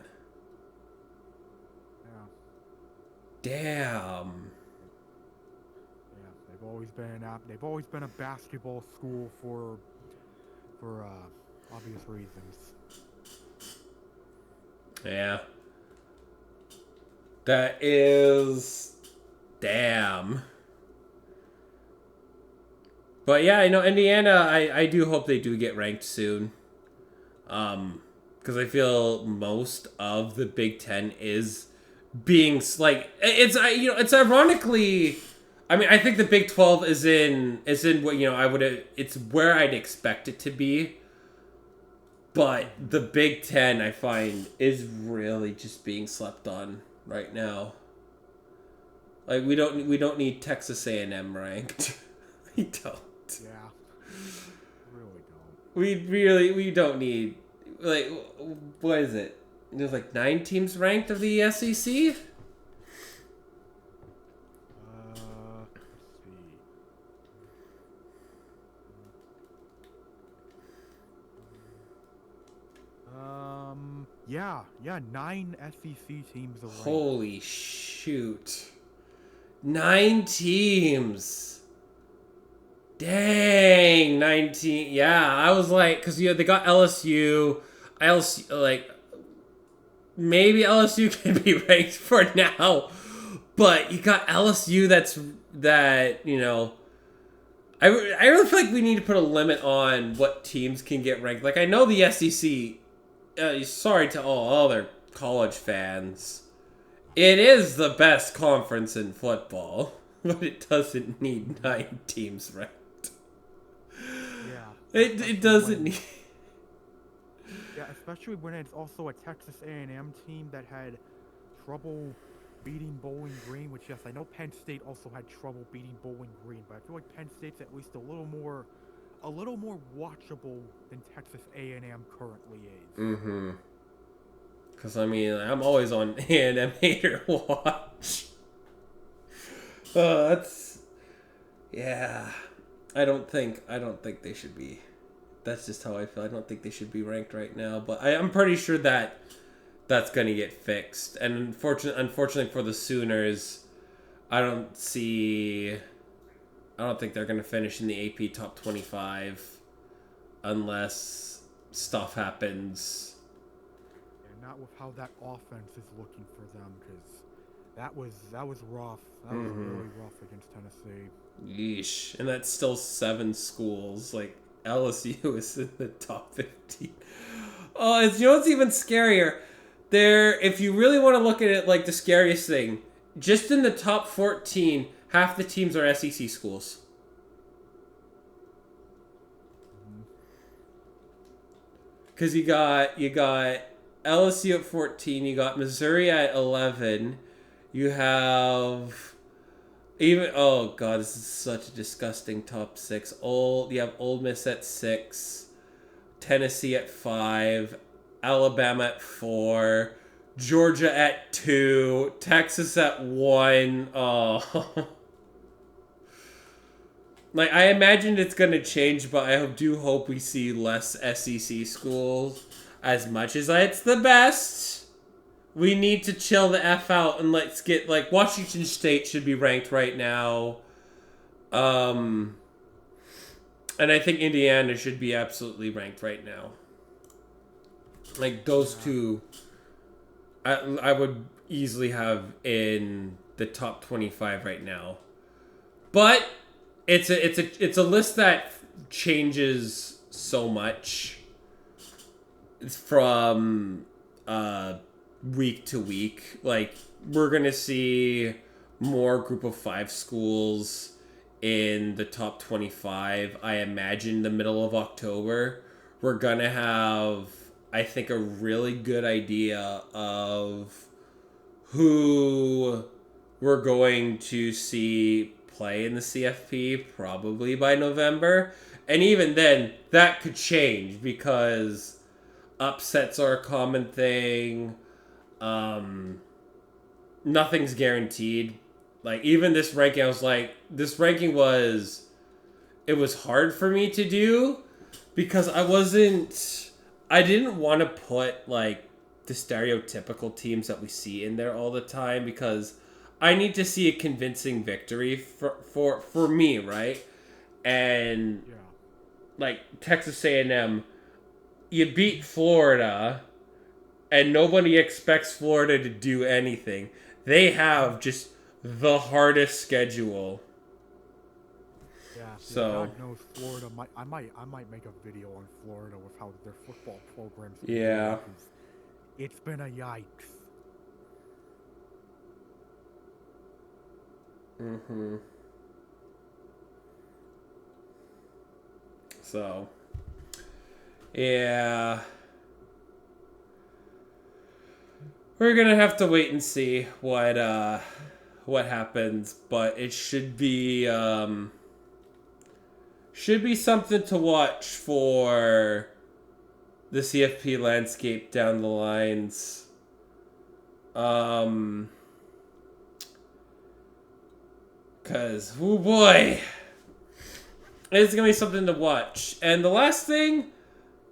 Yeah. Damn. Yeah, they've always been a basketball school for obvious reasons. Yeah. That is... Damn. But yeah, I know Indiana, I do hope they do get ranked soon. Because I feel most of the Big Ten is being, like... It's ironically... I mean, I think the Big 12 is in what, it's where I'd expect it to be. But the Big Ten, I find, is really just being slept on right now. Like, we don't need Texas A&M ranked. We don't. Yeah. Really don't. We don't need, like, what is it? There's like 9 teams ranked of the SEC? Let's see. Yeah, 9 SEC teams are ranked. Holy shoot. 9 teams. Dang, 19. Yeah, I was like, because they got LSU. Like, maybe LSU can be ranked for now, but you got LSU I really feel like we need to put a limit on what teams can get ranked. Like, I know the SEC, sorry to all other college fans, it is the best conference in football, but it doesn't need 9 teams ranked. Yeah. It doesn't need... Yeah, especially when it's also a Texas A&M team that had trouble beating Bowling Green, which, yes, I know Penn State also had trouble beating Bowling Green, but I feel like Penn State's at least a little more watchable than Texas A&M currently is. Mm-hmm. Because, I mean, I'm always on A&M hater watch. That's... Yeah. I don't think they should be. That's just how I feel. I don't think they should be ranked right now. But I'm pretty sure that that's going to get fixed. And unfortunately for the Sooners, I don't think they're going to finish in the AP top 25 unless stuff happens. Yeah, not with how that offense is looking for them, because that was rough. That was really rough against Tennessee. Yeesh. And that's still 7 schools. Like, LSU is in the top 15. Oh, what's even scarier? If you really want to look at it like the scariest thing, just in the top 14, half the teams are SEC schools. Because you got LSU at 14, you got Missouri at 11, you have Even oh god, this is such a disgusting top six. You have Ole Miss at 6, Tennessee at 5, Alabama at 4, Georgia at 2, Texas at 1. Oh. Like, I imagine it's going to change, but I do hope we see less SEC schools. As much as it's the best, we need to chill the F out and let's get, like, Washington State should be ranked right now. And I think Indiana should be absolutely ranked right now. Like, those two, I would easily have in the top 25 right now. But it's a list that changes so much from week to week. Like, we're gonna see more group of 5 schools in the top 25. I imagine the middle of October we're gonna have, I think, a really good idea of who we're going to see play in the CFP probably by November. And even then, that could change because upsets are a common thing. Nothing's guaranteed. Like, even this ranking, I was like, this ranking was, it was hard for me to do because I didn't want to put, like, the stereotypical teams that we see in there all the time because I need to see a convincing victory for me, right? And, Yeah. like, Texas A&M, you beat Florida, and nobody expects Florida to do anything. They have just the hardest schedule. Yeah, So God knows Florida might. I might make a video on Florida with how their football programs. yeah. It's been a yikes. Mm-hmm. So, yeah. We're gonna have to wait and see what happens, but it should be something to watch for the CFP landscape down the lines. Cause, oh boy, it's gonna be something to watch. And the last thing,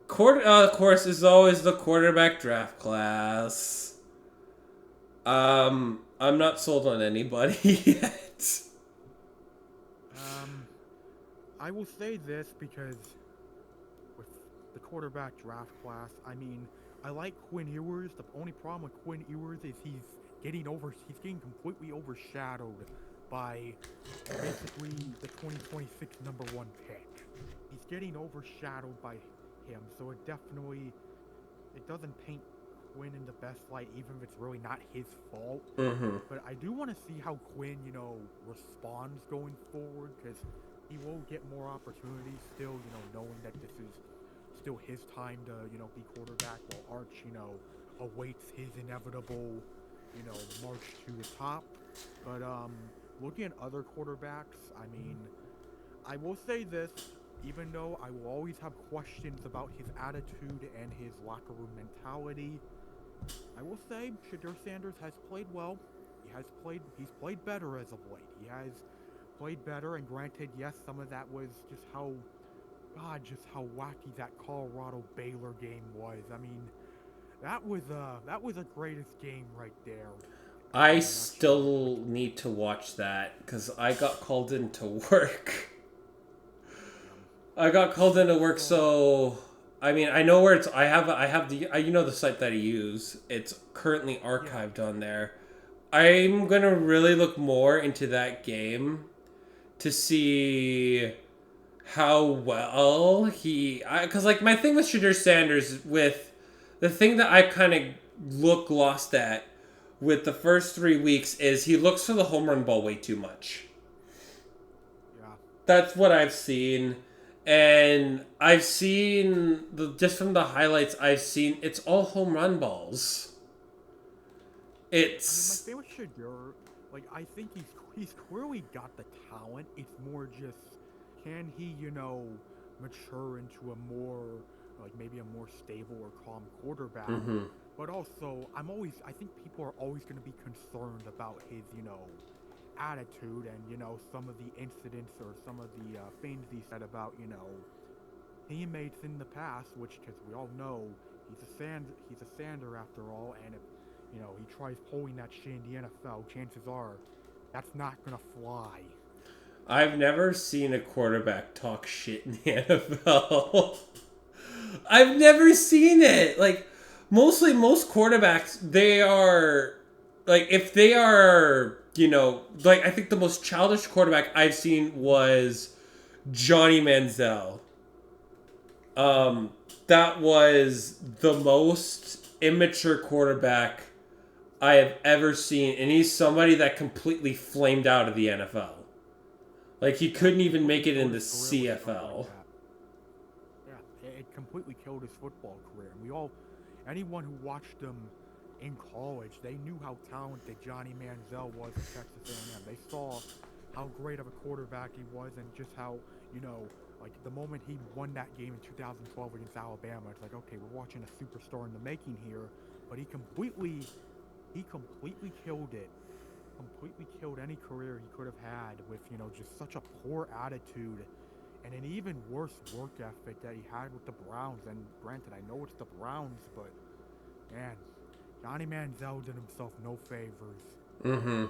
of course, is always the quarterback draft class. I'm not sold on anybody yet. I will say this because with the quarterback draft class, I mean, I like Quinn Ewers. The only problem with Quinn Ewers is he's getting completely overshadowed by basically the 2026 number 1 pick. He's getting overshadowed by him, so it doesn't paint Quinn in the best light, even if it's really not his fault. Mm-hmm. But I do want to see how Quinn, responds going forward, because he will get more opportunities still, knowing that this is still his time to, be quarterback, while Arch, awaits his inevitable, march to the top. But looking at other quarterbacks, I mean, I will say this, even though I will always have questions about his attitude and his locker room mentality, I will say Shadur Sanders has played well. He's played better as of late. He has played better, and granted, yes, some of that was just how wacky that Colorado Baylor game was. I mean, that was a greatest game right there. I still need to watch that because I got called into work. So I mean, I know where it's. I have the the site that I use. It's currently archived on there. I'm gonna really look more into that game to see how well because like my thing with Shadur Sanders, with the thing that I kind of look lost at with the first 3 weeks, is he looks for the home run ball way too much. Yeah. That's what I've seen. And I've seen just from the highlights I've seen, it's all home run balls. I mean, my favorite Shadur like I think he's clearly got the talent. It's more just can he, mature into a more like maybe a more stable or calm quarterback. Mm-hmm. But also, I think people are always going to be concerned about his, attitude and, some of the incidents or some of the things he said about, teammates in the past, which, because we all know, he's a sander after all, and if, he tries pulling that shit in the NFL, chances are that's not going to fly. I've never seen a quarterback talk shit in the NFL. I've never seen it. Like, most quarterbacks, they are, like, if they are, like, I think the most childish quarterback I've seen was Johnny Manziel. That was the most immature quarterback I have ever seen, and he's somebody that completely flamed out of the NFL. Like, he couldn't even make it in the CFL. Yeah, it completely killed his football career. And anyone who watched him in college, they knew how talented Johnny Manziel was at Texas A&M. They saw how great of a quarterback he was, and just how, like the moment he won that game in 2012 against Alabama, it's like, okay, we're watching a superstar in the making here. But he completely killed it. Completely killed any career he could have had with, just such a poor attitude and an even worse work ethic that he had with the Browns. And granted, I know it's the Browns, but man, Johnny Manziel did himself no favors. Mm-hmm.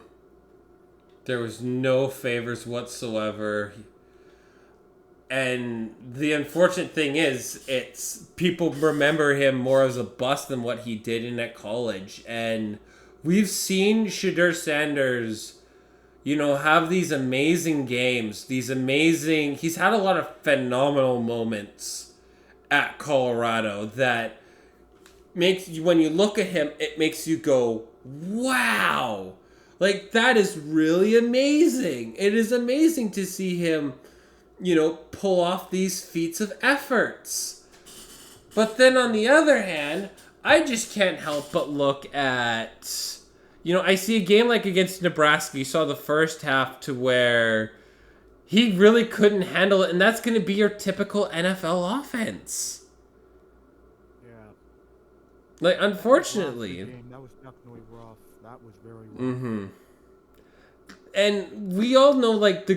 There was no favors whatsoever. And the unfortunate thing is, it's people remember him more as a bust than what he did in at college. And we've seen Shedeur Sanders, have these amazing games. He's had a lot of phenomenal moments at Colorado that makes you, when you look at him, it makes you go, wow. Like, that is really amazing. It is amazing to see him, pull off these feats of efforts. But then on the other hand, I just can't help but look at, I see a game like against Nebraska. You saw the first half to where he really couldn't handle it, and that's going to be your typical NFL offense. Yeah. Like, unfortunately. That was definitely rough. That was very rough. Mm-hmm. And we all know, like, the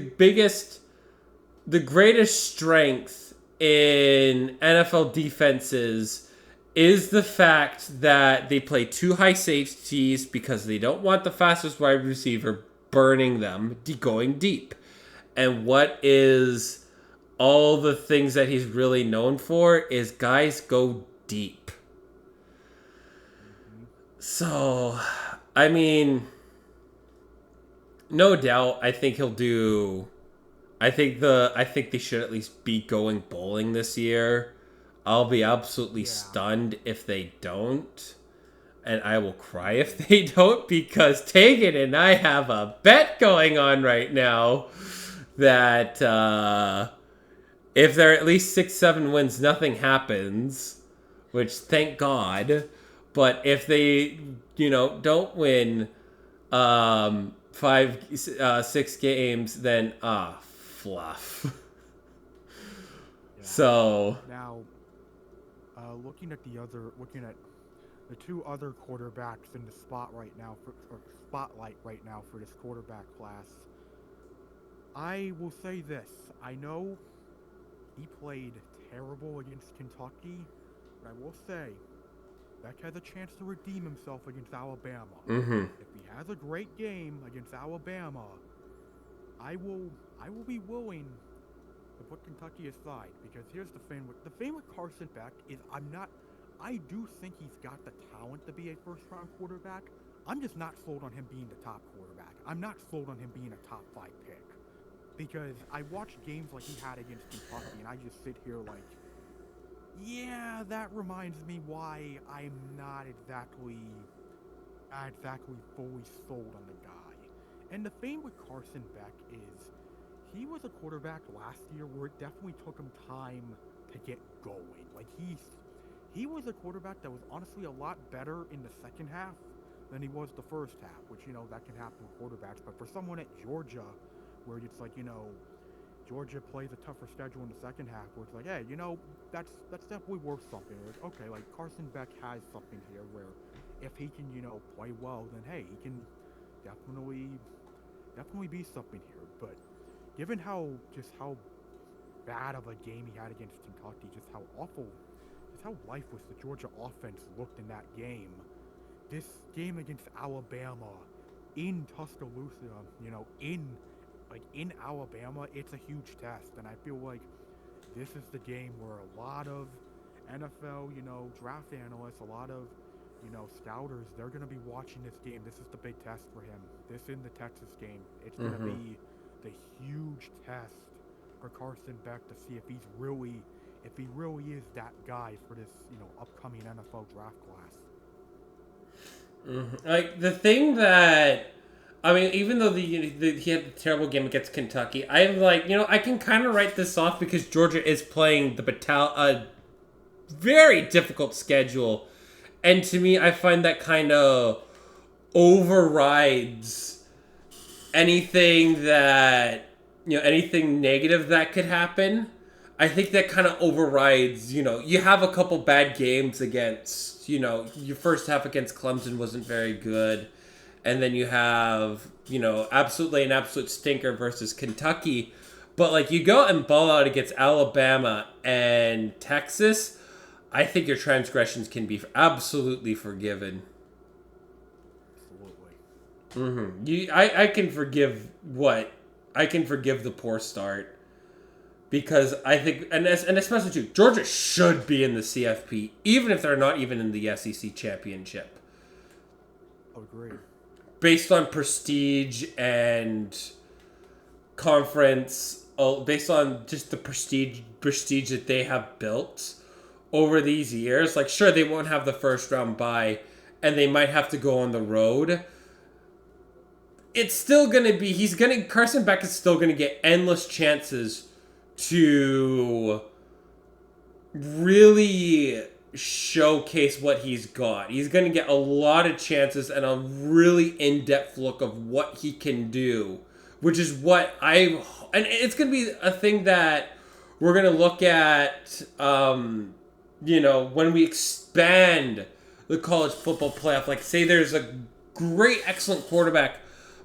greatest strength in NFL defenses is the fact that they play two high safeties because they don't want the fastest wide receiver burning them, going deep. And what is all the things that he's really known for is guys go deep. Mm-hmm. So, I mean, no doubt, I think he'll do. I think they should at least be going bowling this year. I'll be absolutely stunned if they don't. And I will cry if they don't, because Taegen and I have a bet going on right now that if they're at least 6-7 wins, nothing happens. Which, thank God. But if they, don't win 6 games, then fluff. Yeah. So now, looking at the two other quarterbacks in the spotlight right now for this quarterback class, I will say this: I know he played terrible against Kentucky, but I will say Beck has a chance to redeem himself against Alabama. Mm-hmm. If he has a great game against Alabama, I will be willing to put Kentucky aside, because here's the thing with Carson Beck is I do think he's got the talent to be a first round quarterback. I'm just not sold on him being the top quarterback. I'm not sold on him being a top 5 pick, because I watched games like he had against Kentucky and I just sit here like, yeah, that reminds me why I'm not exactly fully sold on the guy. And the thing with Carson Beck is he was a quarterback last year where it definitely took him time to get going. Like he was a quarterback that was honestly a lot better in the second half than he was the first half, which, that can happen with quarterbacks. But for someone at Georgia, where it's like, Georgia plays a tougher schedule in the second half, where it's like, hey, that's definitely worth something. Like, okay, like Carson Beck has something here where if he can, play well, then hey, he can definitely be something here. But given how bad of a game he had against Kentucky, just how lifeless the Georgia offense looked in that game. This game against Alabama in Tuscaloosa, in Alabama, it's a huge test, and I feel like this is the game where a lot of NFL, draft analysts, a lot of, scouters, they're going to be watching this game. This is the big test for him. This in the Texas game, it's going to be the huge test for Carson Beck to see if he really is that guy for this, upcoming NFL draft class. Like, the thing that, I mean, even though he had the terrible game against Kentucky, I'm like, I can kind of write this off because Georgia is playing a very difficult schedule. And to me, I find that kind of overrides anything negative that could happen. I think that kind of overrides, you have a couple bad games against, your first half against Clemson wasn't very good. And then you have, absolutely an absolute stinker versus Kentucky. But, like, you go and ball out against Alabama and Texas, I think your transgressions can be absolutely forgiven. Absolutely. I can forgive the poor start. Because I think, and especially too, Georgia should be in the CFP, even if they're not even in the SEC championship. Agreed. Based on prestige and conference, based on just the prestige that they have built over these years. Like, sure, they won't have the first round bye, and they might have to go on the road. It's still going to be, Carson Beck is still going to get endless chances to really showcase what he's got. He's going to get a lot of chances and a really in-depth look of what he can do, which is what and it's going to be a thing that we're going to look at, when we expand the college football playoff. Like, say there's a great, excellent quarterback,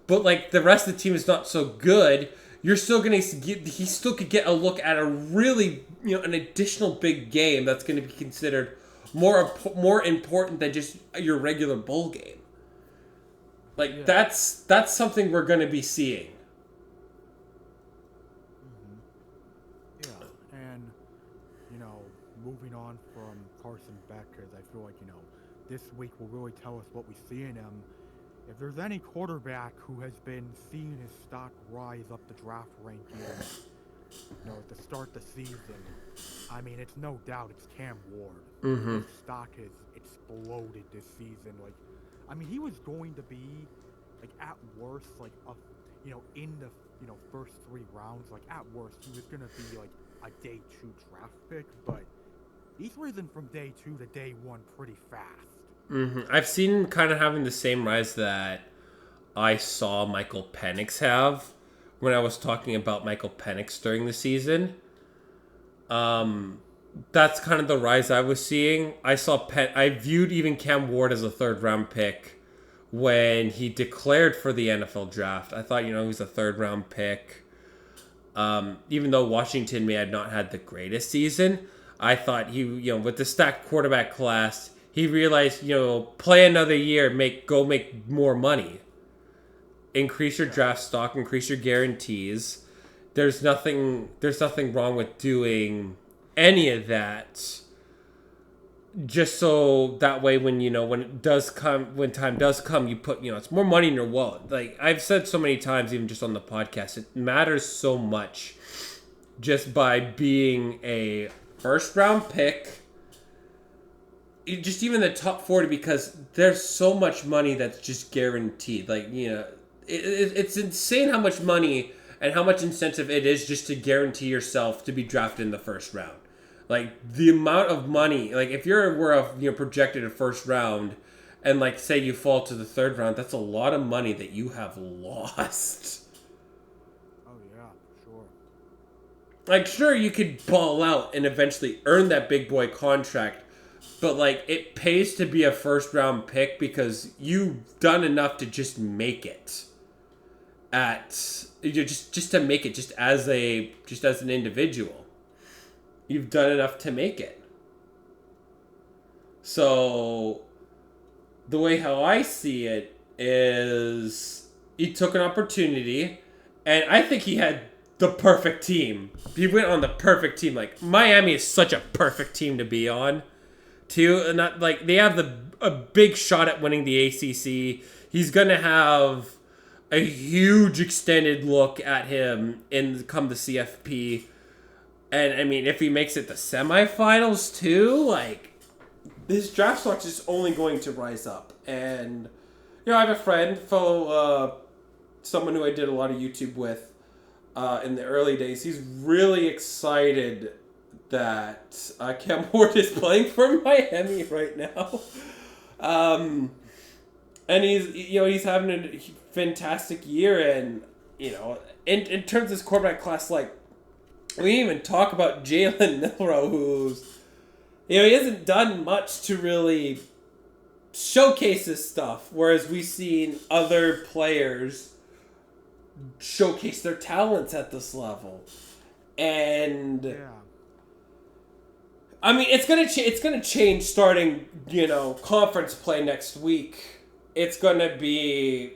but like the rest of the team is not so good. You're still going to get, he still could get a look at a really, an additional big game that's going to be considered more important than just your regular bowl game. Like, yeah. That's something we're going to be seeing. Yeah, and, moving on from Carson Beck, because I feel like, this week will really tell us what we see in him. If there's any quarterback who has been seeing his stock rise up the draft rankings, at the start of the season, I mean, it's no doubt it's Cam Ward. His stock has exploded this season. Like, I mean, he was going to be, like, at worst, like, in the, first 3 rounds. Like, at worst, he was going to be, like, a day 2 draft pick, but he's risen from day 2 to day 1 pretty fast. I've seen him kind of having the same rise that I saw Michael Penix have when I was talking about Michael Penix during the season. That's kind of the rise I was seeing. I viewed even Cam Ward as a 3rd round pick when he declared for the NFL draft. I thought, he was a 3rd round pick. Even though Washington may have not had the greatest season, I thought he, with the stacked quarterback class, he realized, play another year, make more money. Increase your draft stock, increase your guarantees. There's nothing wrong with doing any of that. Just so that way when time does come, you put, it's more money in your wallet. Like I've said so many times, even just on the podcast, it matters so much just by being a 1st round pick. Just even the top 40, because there's so much money that's just guaranteed. Like, it's insane how much money and how much incentive it is just to guarantee yourself to be drafted in the 1st round. Like, the amount of money, like, if you're projected a 1st round and like say you fall to the third round, that's a lot of money that you have lost. Oh yeah, sure. Like, sure, you could ball out and eventually earn that big boy contract, but like it pays to be a first round pick because you've done enough to just make it. Just to make it, just as an individual, you've done enough to make it. So the way how I see it is he took an opportunity, and I think he had the perfect team. He went on the perfect team. Like, Miami is such a perfect team to be on, too. And not like they have a big shot at winning the ACC. He's gonna have a huge extended look at him in come the CFP. And I mean, if he makes it the semifinals too, like, his draft stock is only going to rise up. And I have a friend, someone who I did a lot of YouTube with in the early days. He's really excited that Cam Ward is playing for Miami right now. And he's having a fantastic year. And in terms of this quarterback class, like, we didn't even talk about Jalen Milroe, who's he hasn't done much to really showcase his stuff, whereas we've seen other players showcase their talents at this level. And Yeah. I mean, it's gonna change starting conference play next week. It's gonna be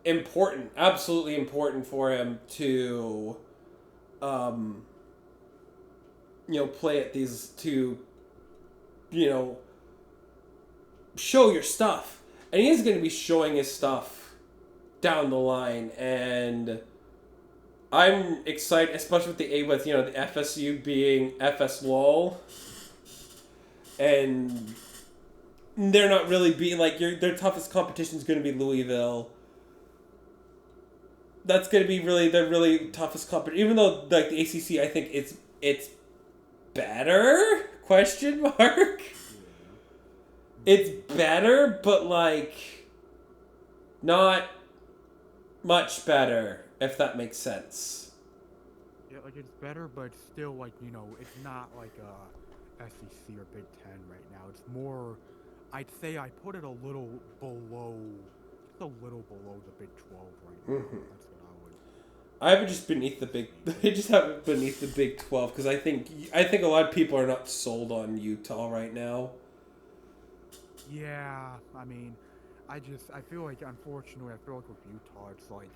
important, absolutely important for him to play at these to show your stuff. And he is going to be showing his stuff down the line, and I'm excited, especially with the FSU being FS LOL, and they're not really being like their toughest competition is going to be Louisville. That's going to be really their really toughest competition, even though like the ACC, I think it's better? Question mark. It's better, but like not much better, if that makes sense. Yeah, like it's better, but still, like, it's not like SEC or Big Ten right now. It's more, I'd say I put it a little below, just a little below the Big 12 right now. Mm-hmm. That's what I would. I have it just beneath the Big. I just have it beneath the Big 12 because I think a lot of people are not sold on Utah right now. Yeah, I mean, I feel like, unfortunately, with Utah, it's like,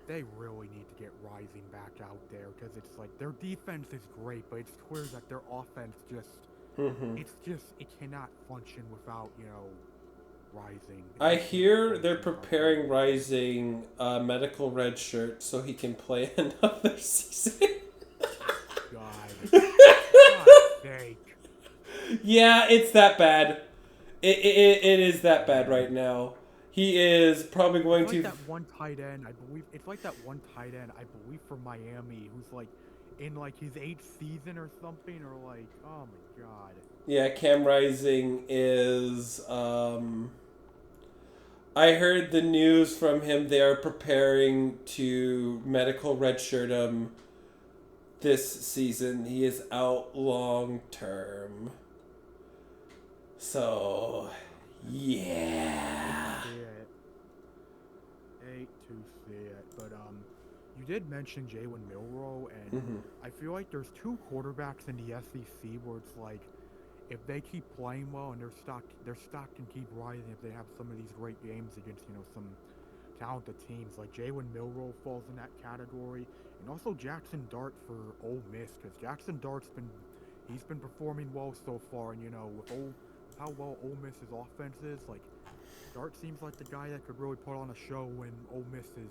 they really need to get Rising back out there, because it's like, their defense is great, but it's clear that their offense it cannot function without, Rising. I hear they're preparing Rising medical red shirt so he can play another season. God. God's sake. Yeah, it's that bad. It is that bad right now. He is probably going It's to. like that one tight end, I believe. It's like that one tight end, I believe, from Miami, who's like in like his 8th season or something, or like, oh my god. Yeah, Cam Rising is. I heard the news from him. They are preparing to medical redshirt him this season. He is out long term. So, yeah. Hate to see it. But you did mention Jalen Milroe, and I feel like there's 2 quarterbacks in the SEC where it's like, if they keep playing well and their stock can keep rising if they have some of these great games against some talented teams. Like Jalen Milroe falls in that category, and also Jackson Dart for Ole Miss, because Jackson Dart's been performing well so far, and with how well Ole Miss's offense is, like, Dart seems like the guy that could really put on a show when Ole Miss is,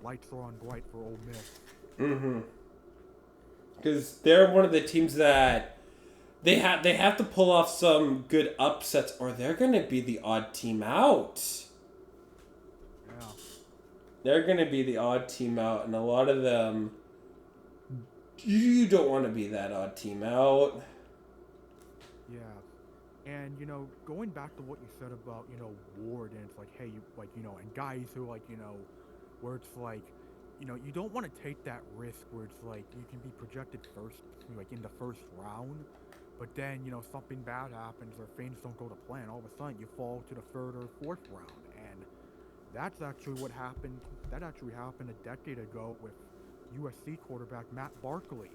lights are on bright for Ole Miss. Because they're one of the teams that they have to pull off some good upsets, or they're going to be the odd team out. Yeah. They're going to be the odd team out, and a lot of them, you don't want to be that odd team out. Yeah. And going back to what you said about Ward, and it's like, hey, and guys who where it's like, you don't want to take that risk where it's like you can be projected first, like in the first round, but then something bad happens or things don't go to plan. All of a sudden, you fall to the third or fourth round, and that's actually what happened. That actually happened a decade ago with USC quarterback Matt Barkley,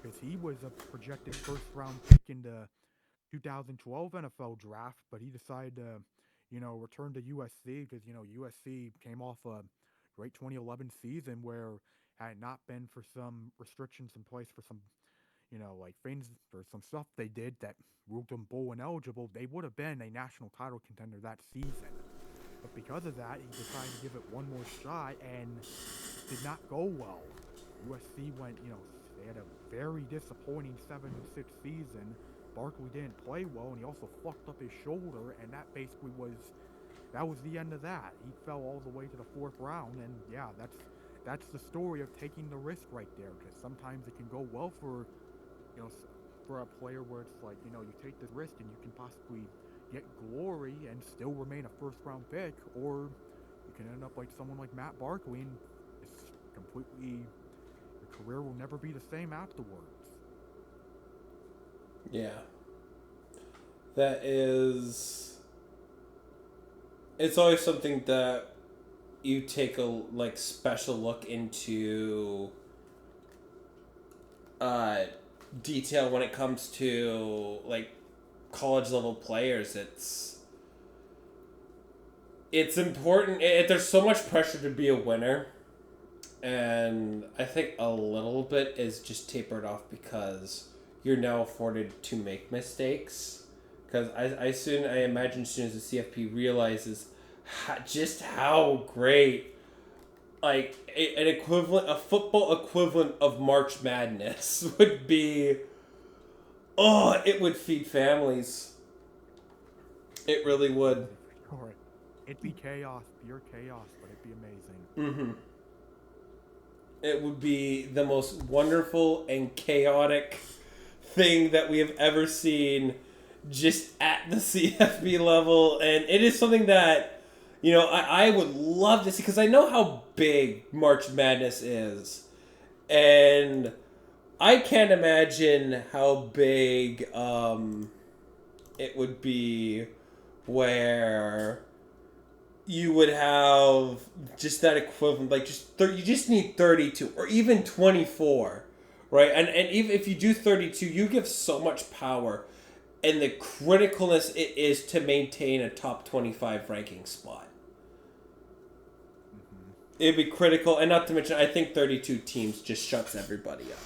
because he was a projected first round pick in the 2012 NFL draft, but he decided to, return to USC because, USC came off a great 2011 season where had it not been for some restrictions in place for some, like things or some stuff they did that ruled them bowl ineligible, they would have been a national title contender that season. But because of that, he decided to give it one more shot and did not go well. USC went, they had a very disappointing 7-6 season. Barkley didn't play well, and he also fucked up his shoulder, and that basically was the end of that. He fell all the way to the fourth round, and yeah, that's the story of taking the risk right there. Because sometimes it can go well for for a player where it's like you take the risk and you can possibly get glory and still remain a first round pick, or you can end up like someone like Matt Barkley and it's completely your career will never be the same afterwards. Yeah. That is... It's always something that you take a special look into detail when it comes to college level players. It's important. There's so much pressure to be a winner, and I think a little bit is just tapered off because you're now afforded to make mistakes. Because I imagine as soon as the CFP realizes just how great, a football equivalent of March Madness would be. Oh, it would feed families. It really would. Sure. It'd be chaos, pure chaos, but it'd be amazing. Mm-hmm. It would be the most wonderful and chaotic thing that we have ever seen just at the CFB level, and it is something that I would love to see, because I know how big March Madness is, and I can't imagine how big it would be where you would have just that equivalent, you just need 32 or even 24, right? And even if you do 32, you give so much power and the criticalness it is to maintain a top 25 ranking spot. Mm-hmm. It'd be critical, and not to mention, I think 32 teams just shuts everybody up.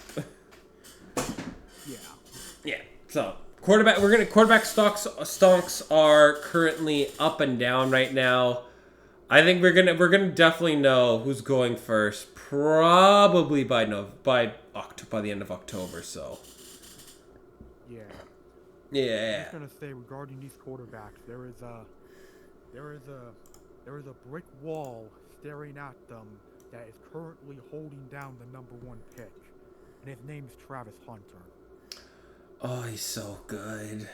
Yeah. So quarterback stonks are currently up and down right now. I think we're gonna definitely know who's going first, probably by the end of October. So. Yeah. I'm just gonna say regarding these quarterbacks, there is a brick wall staring at them that is currently holding down the number one pick, and his name is Travis Hunter. Oh, he's so good.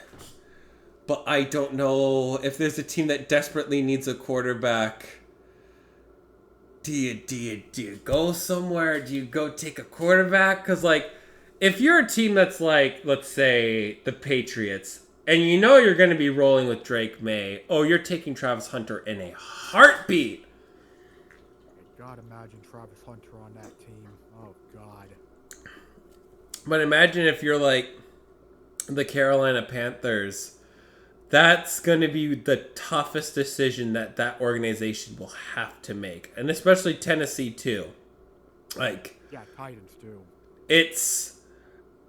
But I don't know if there's a team that desperately needs a quarterback. Do you go somewhere? Do you go take a quarterback? Because, if you're a team that's let's say, the Patriots, and you're going to be rolling with Drake May, you're taking Travis Hunter in a heartbeat. I gotta imagine Travis Hunter on that team. Oh, God. But imagine if you're the Carolina Panthers. That's going to be the toughest decision that organization will have to make. And especially Tennessee, too. Yeah, Titans, too.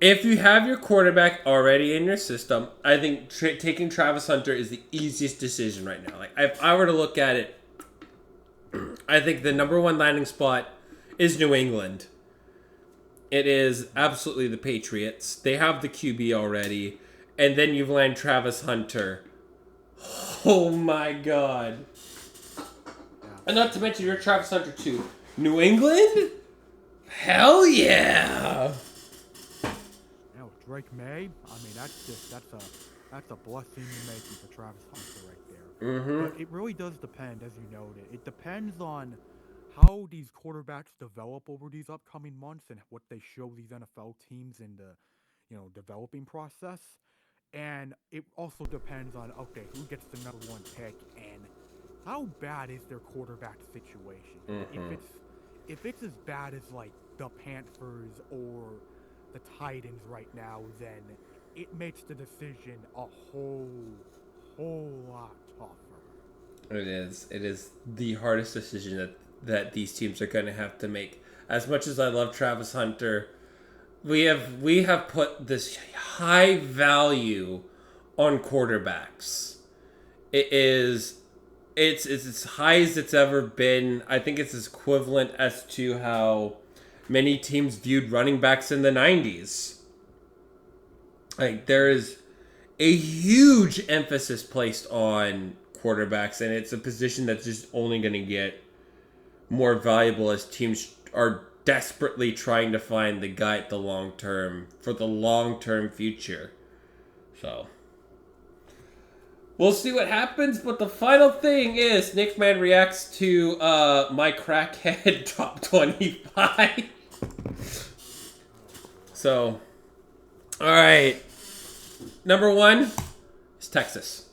If you have your quarterback already in your system, I think taking Travis Hunter is the easiest decision right now. If I were to look at it, I think the number one landing spot is New England. It is absolutely the Patriots. They have the QB already. And then you've landed Travis Hunter. Oh my God. Yeah. And not to mention you're Travis Hunter too. New England? Hell yeah. Drake May, I mean, that's That's a blessing you making for Travis Hunter right there. Mm-hmm. But it really does depend, as you noted. It depends on how these quarterbacks develop over these upcoming months and what they show these NFL teams in the, developing process. And it also depends on, okay, who gets the number one pick and how bad is their quarterback situation. Mm-hmm. If it's as bad as like the Panthers or the Titans right now, then it makes the decision a whole lot tougher. It is. It is the hardest decision that these teams are going to have to make. As much as I love Travis Hunter, we have put this high value on quarterbacks. It's as high as it's ever been. I think it's equivalent as to how many teams viewed running backs in the 90s. Like, there is a huge emphasis placed on quarterbacks, and it's a position that's just only going to get more valuable as teams are desperately trying to find the guy at the long term for the long term future. So we'll see what happens, but the final thing is Nickman reacts to my crackhead top 25. So, all right. Number 1 is Texas.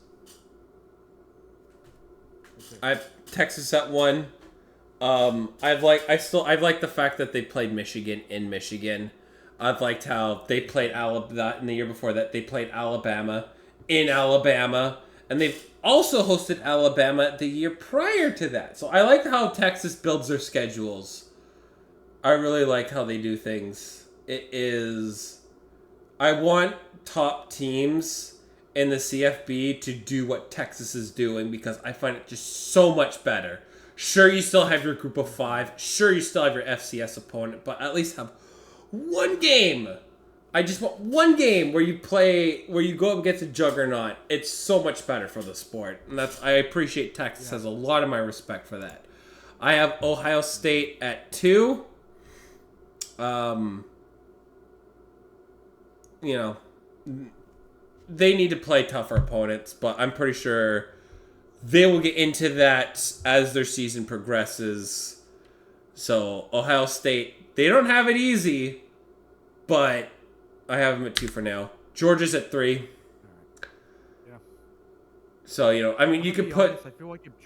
I've Texas at 1. I've liked the fact that they played Michigan in Michigan. I've liked how they played Alabama in the year before that. They played Alabama in Alabama, and they've also hosted Alabama the year prior to that. So I like how Texas builds their schedules. I really like how they do things. I want top teams in the CFB to do what Texas is doing because I find it just so much better. Sure, you still have your group of 5. Sure, you still have your FCS opponent, but at least have one game. I just want one game where you go up against a juggernaut. It's so much better for the sport, and I appreciate Texas has a lot of my respect for that. I have Ohio State at 2. They need to play tougher opponents, but I'm pretty sure they will get into that as their season progresses. So, Ohio State, they don't have it easy, but I have them at 2 for now. Georgia's at 3. Yeah. So, you could put... Honest, I feel like if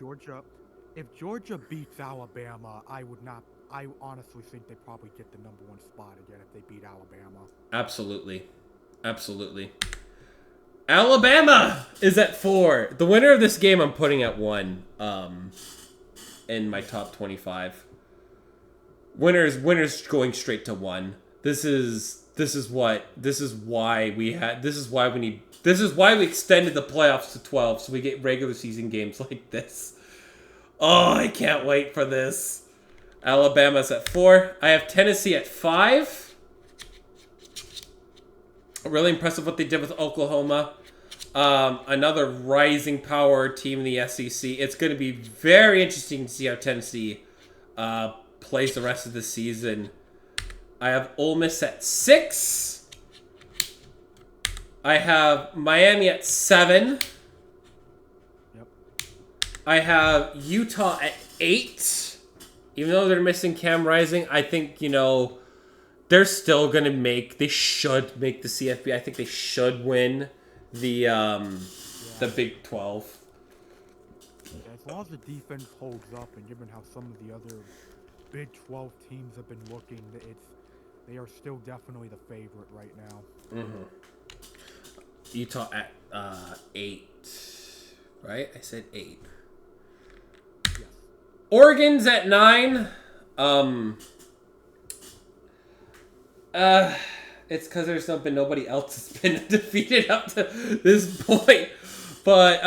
Georgia beats Alabama, I honestly think they probably get the number 1 spot again if they beat Alabama. Absolutely. Alabama is at 4. The winner of this game I'm putting at 1 in my top 25. Winners going straight to 1. This is why we extended the playoffs to 12 so we get regular season games like this. Oh, I can't wait for this. Alabama's at 4. I have Tennessee at 5. Really impressive what they did with Oklahoma. Another rising power team in the SEC. It's going to be very interesting to see how Tennessee plays the rest of the season. I have Ole Miss at 6. I have Miami at 7. Yep. I have Utah at 8. Even though they're missing Cam Rising, I think, they're still going to they should make the CFB. I think they should win the Big 12. Yeah, as long as the defense holds up and given how some of the other Big 12 teams have been looking, they are still definitely the favorite right now. Mm-hmm. Utah at 8. Right? I said 8. Yes. Oregon's at 9. It's because there's been nobody else has been defeated up to this point. But,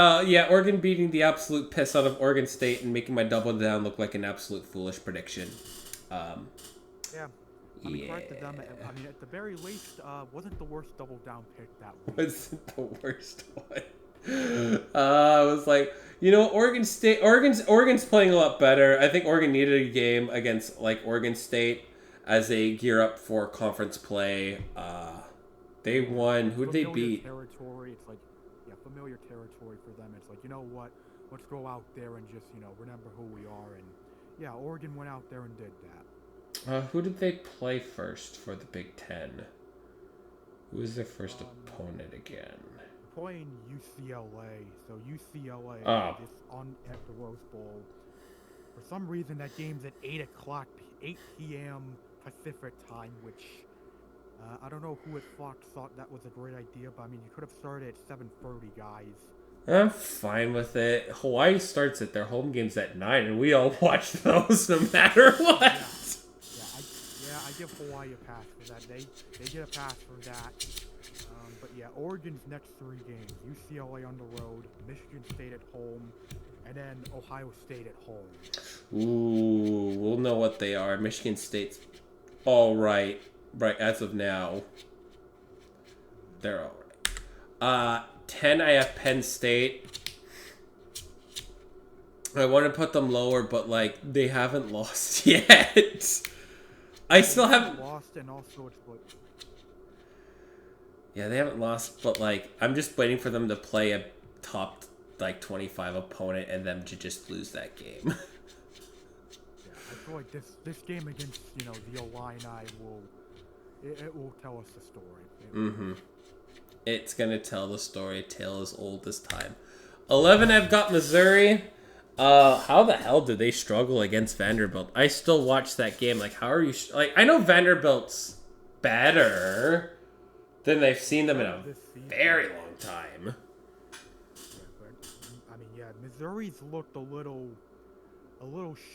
Oregon beating the absolute piss out of Oregon State and making my double down look like an absolute foolish prediction. Yeah. Correct to them. At the very least, wasn't the worst double down pick that week. Wasn't the worst one. I was like, Oregon's playing a lot better. I think Oregon needed a game against, Oregon State as they gear up for conference play. They won. Who'd they beat? Territory. It's like familiar territory for them. It's like, you know what? Let's go out there and just, remember who we are. And yeah, Oregon went out there and did that. Who did they play first for the Big Ten? Who was their first opponent again? Playing UCLA. So UCLA is on at the Rose Bowl. For some reason, that game's at 8 p.m. Pacific time, which I don't know who at Fox thought that was a great idea, but I mean, you could have started at 7:30, guys. I'm fine with it. Hawaii starts at their home games at 9, and we all watch those no matter what. I give Hawaii a pass for that. They get a pass for that. But yeah, Oregon's next 3 games: UCLA on the road, Michigan State at home, and then Ohio State at home. Ooh, we'll know what they are. Michigan State's all right as of now. They're all right. 10, I have Penn State. I want to put them lower, but like they haven't lost yet. I still haven't lost, and also it's like. Yeah, they haven't lost, but like I'm just waiting for them to play a top like 25 opponent and them to just lose that game. Yeah, I feel like this game against the Illini will tell us the story. It's gonna tell the story, a tale as old as time. 11, I've got Missouri. How the hell did they struggle against Vanderbilt? I still watch that game. Like, how are you? I know Vanderbilt's better than they've seen them in a very long time. I mean, yeah, Missouri's looked a little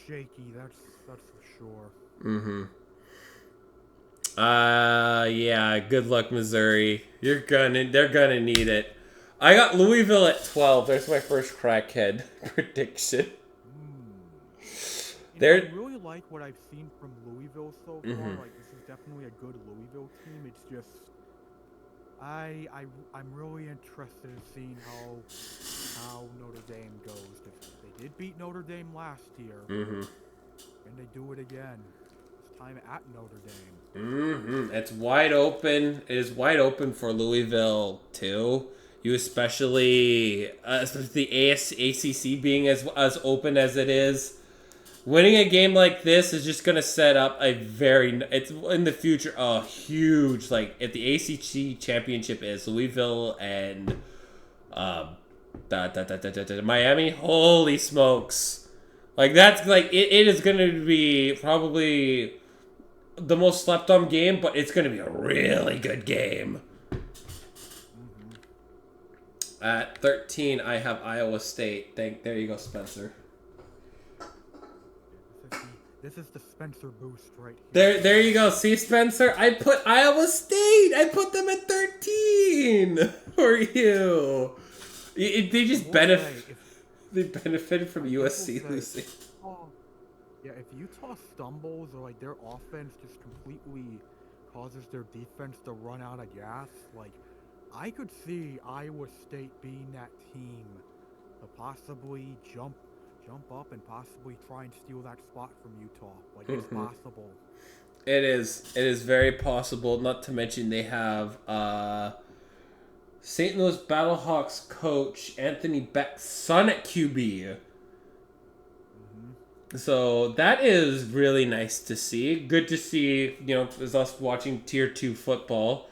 shaky. That's for sure. Yeah. Good luck, Missouri. They're gonna need it. I got Louisville at 12. There's my first crackhead prediction. I really like what I've seen from Louisville so far. Like, this is definitely a good Louisville team. It's just I'm really interested in seeing how Notre Dame goes. They did beat Notre Dame last year, and they do it again. This time at Notre Dame. It's wide open. It is wide open for Louisville too. You especially the ACC being as open as it is. Winning a game like this is just going to set up it's in the future a huge, like, if the ACC championship is Louisville and Miami, holy smokes. Like, that's, like, it is going to be probably the most slept on game, but it's going to be a really good game. At 13, I have Iowa State. There you go, Spencer. This is the Spencer boost right here. There you go. See, Spencer? I put Iowa State. I put them at 13 for you. They just They benefited from USC losing. Yeah, if Utah stumbles or like their offense just completely causes their defense to run out of gas, like I could see Iowa State being that team to possibly jump up and possibly try and steal that spot from Utah. Like, it's possible. It is very possible. Not to mention they have St. Louis Battlehawks coach Anthony Beck's son at QB. So that is really nice to see. Good to see, as us watching Tier 2 football.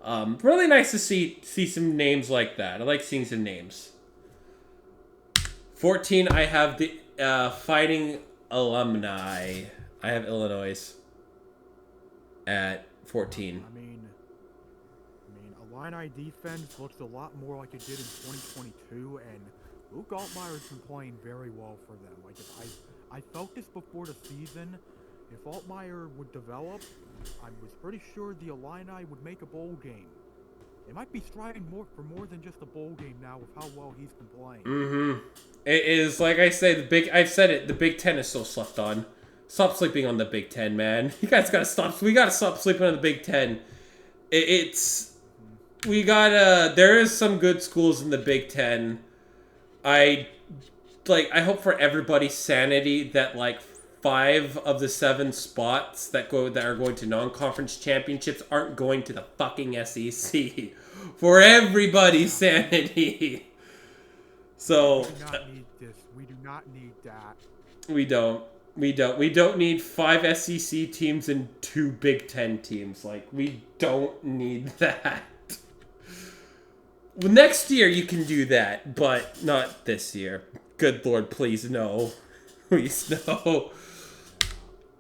Really nice to see some names like that. I like seeing some names. 14, I have the Fighting Alumni. I have Illinois at 14. I mean, Illini defense looks a lot more like it did in 2022, and Luke Altmaier's been playing very well for them. Like, I felt this before the season. If Altmaier would develop, I was pretty sure the Illini would make a bowl game. They might be striving for more than just a bowl game now with how well he's been playing. It is, like I say, I've said it, the Big Ten is so slept on. Stop sleeping on the Big Ten, man. You guys gotta stop. We gotta stop sleeping on the Big Ten. There is some good schools in the Big Ten. I hope for everybody's sanity that, like, 5 of the 7 spots that are going to non-conference championships aren't going to the fucking SEC. For everybody's sanity. So We do not need this. We do not need that. we don't. We don't need 5 SEC teams and 2 Big Ten teams. Like, we don't need that. Well, next year you can do that, but not this year. Good Lord, please no. Please no.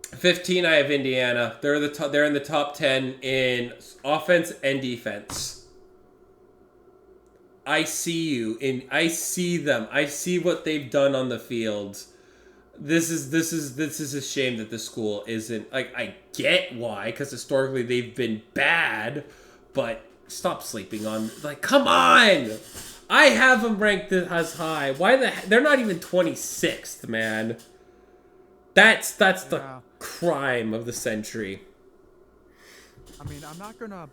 15, I have Indiana. They're in the top 10 in offense and defense. I see you, and I see them. I see what they've done on the field. This is a shame that the school isn't, like, I get why, because historically they've been bad, but stop sleeping on, like, come on! I have them ranked as high. They're not even 26th, man. That's the crime of the century. I mean, I'm not gonna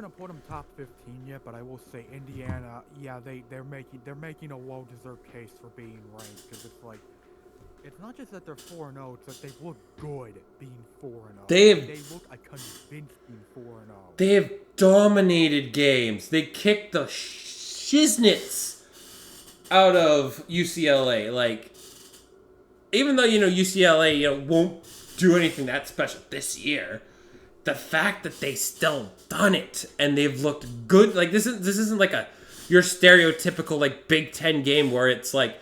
put them top 15 yet, but I will say Indiana. Yeah, they're making a well-deserved case for being ranked, because it's like, it's not just that they're 4-0; it's that they look good being 4-0. They look a convincing 4-0. They have dominated games. They kicked the shiznits out of UCLA. Like, even though, UCLA, won't do anything that special this year, the fact that they still done it and they've looked good, like, this isn't like your stereotypical, like, Big Ten game where it's like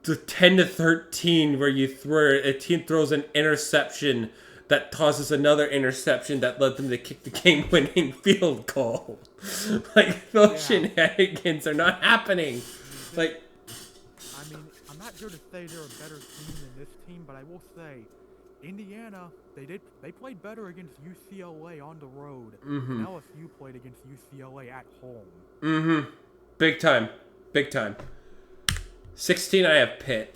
the 10-13 where a team throws an interception that causes another interception that led them to kick the game-winning field goal. Like, those shenanigans are not happening. Like, I mean, I'm not here to say they're a better team than this team, but I will say, Indiana, they played better against UCLA on the road. And LSU played against UCLA at home. Mm-hmm. Big time. 16, I have Pitt.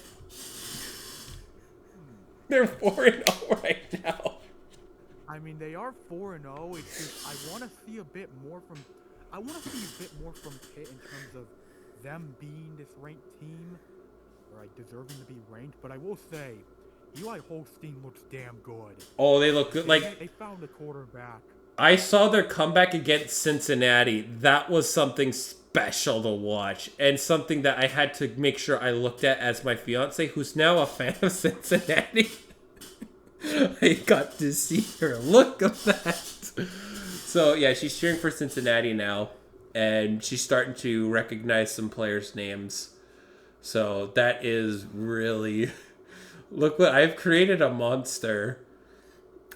They're 4-0 right now. I mean, they are 4-0. It's just, I want to see a bit more from Pitt in terms of them being this ranked team, or like deserving to be ranked. But I will say, Eli Holstein looks damn good. Oh, they look good. Like, they found a quarterback. I saw their comeback against Cincinnati. That was something special to watch, and something that I had to make sure I looked at as my fiance, who's now a fan of Cincinnati. I got to see her look of that. So yeah, she's cheering for Cincinnati now, and she's starting to recognize some players' names. So that is really... Look what I've created, a monster.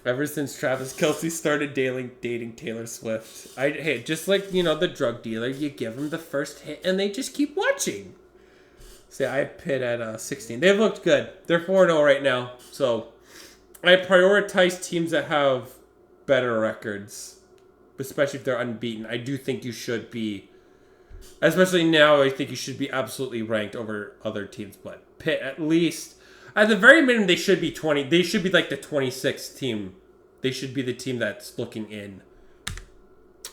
Ever since Travis Kelce started dating Taylor Swift. Hey, just like, the drug dealer, you give them the first hit and they just keep watching. See, I have Pitt at 16. They've looked good. They're 4-0 right now. So I prioritize teams that have better records, especially if they're unbeaten. I do think you should be, especially now, I think you should be absolutely ranked over other teams. But Pitt, at least... At the very minimum, they should be 20. They should be like the 26th team. They should be the team that's looking in.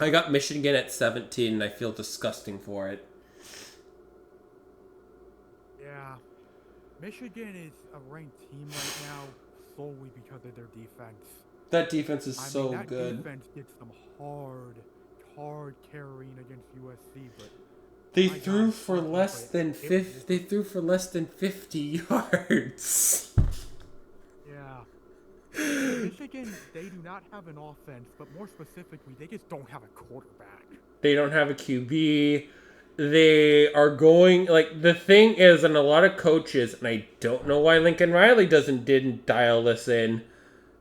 I got Michigan at 17, and I feel disgusting for it. Yeah. Michigan is a ranked team right now solely because of their defense. That defense is so that good. That defense did some hard carrying against USC, but... They threw for less than 50. They threw for less than 50 yards. Yeah. Michigan, they do not have an offense, but more specifically, they just don't have a quarterback. They don't have a QB. They are going, like, the thing is, and a lot of coaches, and I don't know why Lincoln Riley didn't dial this in.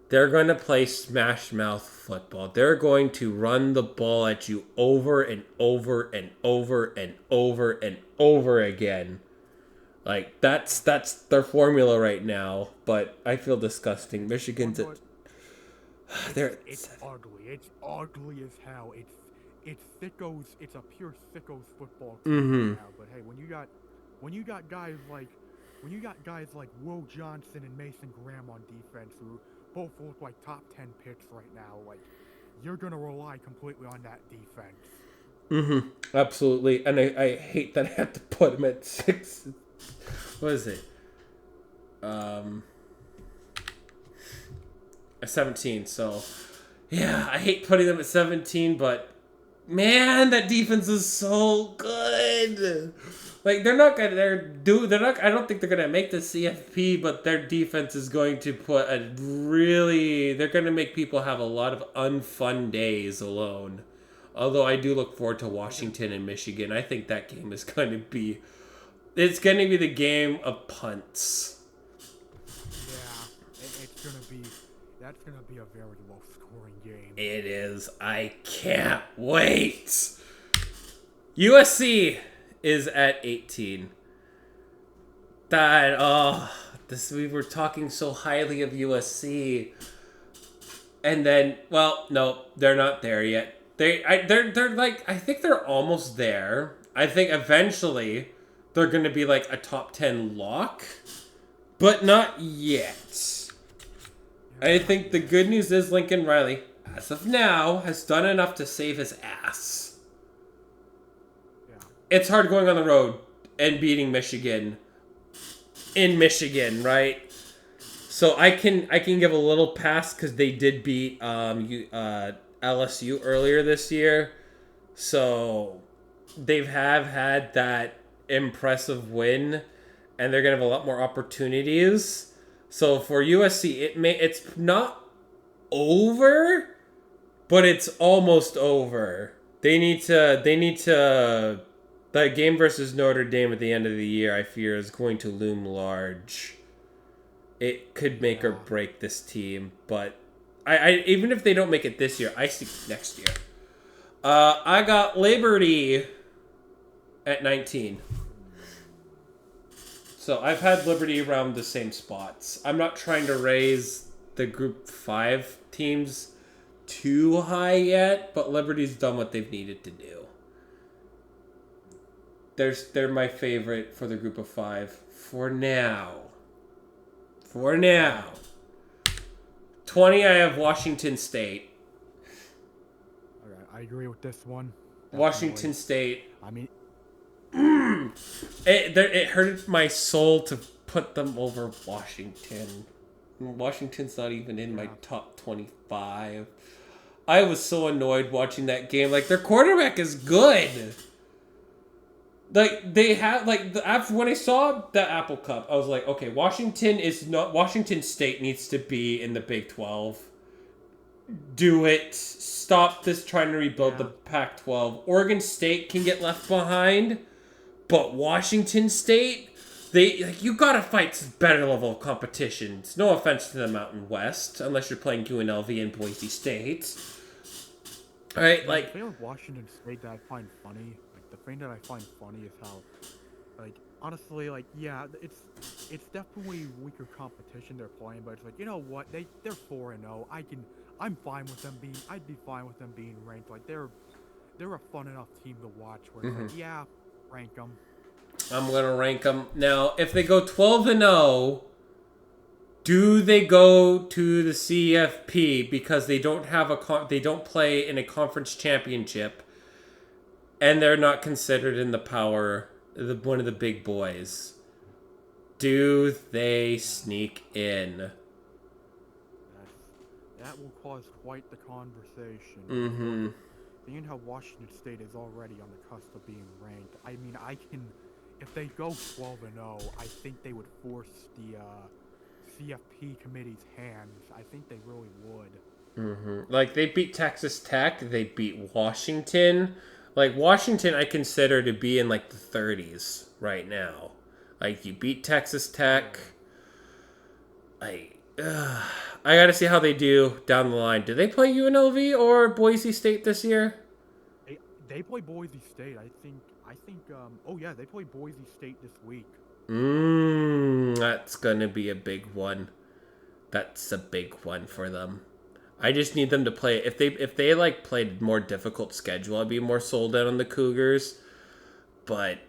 They're going to play smash mouth football. They're going to run the ball at you over and over and over and over and over again. Like, that's their formula right now. But I feel disgusting. Michigan's at... It's ugly. It's ugly as hell. It's sickos. It's a pure sickos football team right now. But hey, when you got guys like Will Johnson and Mason Graham on defense who both look like top 10 picks right now, like, you're gonna rely completely on that defense. Absolutely. And I hate that I have to put him at 6. What is it? 17. So yeah, I hate putting them at 17, but man, that defense is so good. Like they're not gonna they're not I don't think they're gonna make the CFP, but their defense is going to put a really they're gonna make people have a lot of unfun days alone. Although I do look forward to Washington and Michigan. I think that game is going to be it's going to be the game of punts. Yeah, it's gonna be that's gonna be a very low scoring game. It is. I can't wait. USC is at 18. We were talking so highly of USC, and then, well, no, they're not there yet. They're like, I think they're almost there. I think eventually they're going to be like a top 10 lock, but not yet. I think the good news is Lincoln Riley, as of now, has done enough to save his ass. Yeah. It's hard going on the road and beating Michigan in Michigan, right? So I can give a little pass because they did beat LSU earlier this year. So they have had that impressive win, and they're gonna have a lot more opportunities. So for USC, it's not over, but it's almost over. They need to. The game versus Notre Dame at the end of the year, I fear, is going to loom large. It could make or break this team, but I even if they don't make it this year, I see next year. I got Liberty at 19. So I've had Liberty around the same spots. I'm not trying to raise the Group 5 teams too high yet, but Liberty's done what they've needed to do. They're my favorite for the Group of 5 for now. 20, I have Washington State. Okay, I agree with this one. Definitely. Washington State. I mean, it hurted my soul to put them over Washington. Washington's not even in my top 25. I was so annoyed watching that game. Like, their quarterback is good. Like, they have, like, after when I saw the Apple Cup, I was like, okay, Washington State needs to be in the Big 12. Do it. Stop this trying to rebuild the Pac-12. Oregon State can get left behind, but Washington State, you gotta fight some better level of competitions. No offense to the Mountain West, unless you're playing UNLV and Boise State. All right, like, the thing with Washington State that I find funny, the thing that I find funny is how, like, honestly, like, yeah, it's definitely weaker competition they're playing, but it's like, you know what, they're 4-0. I'd be fine with them being ranked. Like, they're a fun enough team to watch. Where it's like, yeah, rank them. I'm gonna rank them now. If they go 12-0, do they go to the CFP because they don't have they don't play in a conference championship? And they're not considered in the one of the big boys. Do they sneak in? That will cause quite the conversation. Mm-hmm. Seeing how Washington State is already on the cusp of being ranked, I mean, if they go 12-0, I think they would force the CFP committee's hands. I think they really would. Mm-hmm. Like, they beat Texas Tech, they beat Washington. Like, Washington, I consider to be in, like, the 30s right now. Like, you beat Texas Tech. I gotta see how they do down the line. Do they play UNLV or Boise State this year? They play Boise State. I think, oh yeah, they play Boise State this week. That's gonna be a big one. That's a big one for them. I just need them to play. If they like played more difficult schedule, I'd be more sold out on the Cougars. But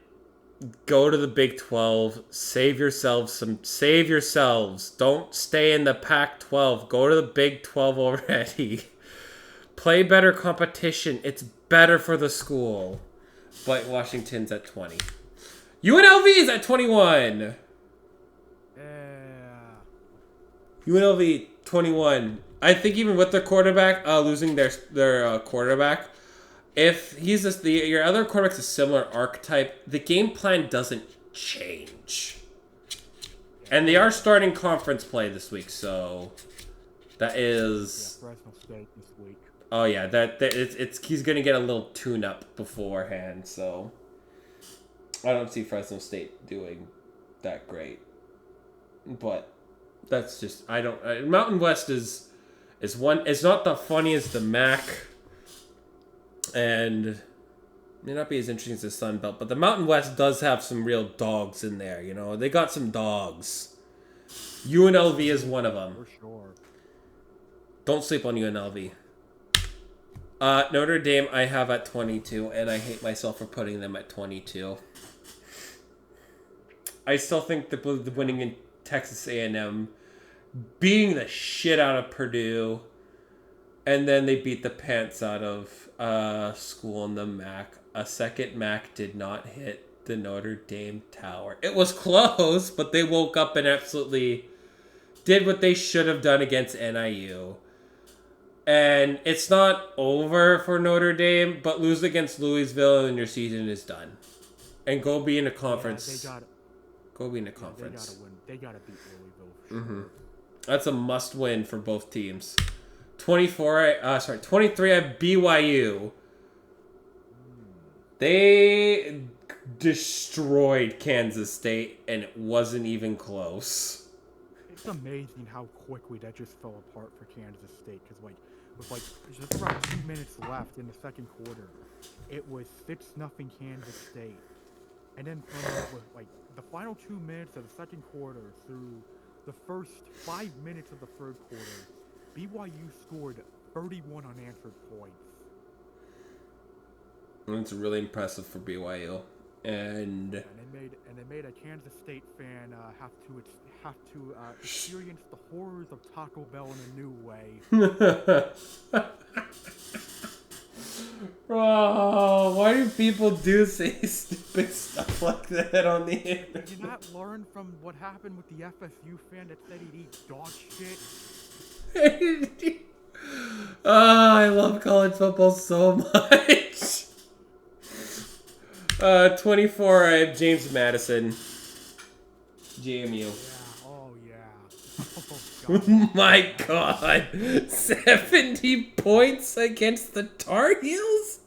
go to the Big 12. Save yourselves. Don't stay in the Pac-12. Go to the Big 12 already. Play better competition. It's better for the school. But Washington's at 20. UNLV is at 21. UNLV 21. I think even with their quarterback losing their quarterback, if he's your other quarterback's a similar archetype, the game plan doesn't change. And they are starting conference play this week, so that is Fresno State this week. Oh yeah, it's he's gonna get a little tune-up beforehand, so I don't see Fresno State doing that great. But that's just I don't. Mountain West is one. It's not the funniest the MAC, and may not be as interesting as the Sun Belt, but the Mountain West does have some real dogs in there. You know, they got some dogs. UNLV is one of them. For sure. Don't sleep on UNLV. Notre Dame I have at 22, and I hate myself for putting them at 22. I still think the winning in Texas A&M, beating the shit out of Purdue, and then they beat the pants out of school in the MAC. A second MAC did not hit the Notre Dame tower. It was close, but they woke up and absolutely did what they should have done against NIU. And it's not over for Notre Dame, but lose against Louisville and your season is done. And go be in a conference. Yeah, go be in a conference. They gotta win. They gotta beat Louisville for sure. That's a must win for both teams. 23 at BYU. They destroyed Kansas State and it wasn't even close. It's amazing how quickly that just fell apart for Kansas State, because with just around 2 minutes left in the second quarter, it was 6-0 Kansas State, and then from the final 2 minutes of the second quarter through the first 5 minutes of the third quarter, BYU scored 31 unanswered points. It's really impressive for BYU, and they made a Kansas State fan have to experience the horrors of Taco Bell in a new way. Oh, why do people do say stupid stuff like that on the internet? Did you not learn from what happened with the FSU fan that said he'd eat dog shit? I love college football so much. 24, I have James Madison. JMU. Yeah, oh yeah. Oh my god. 70 points against the Tar Heels?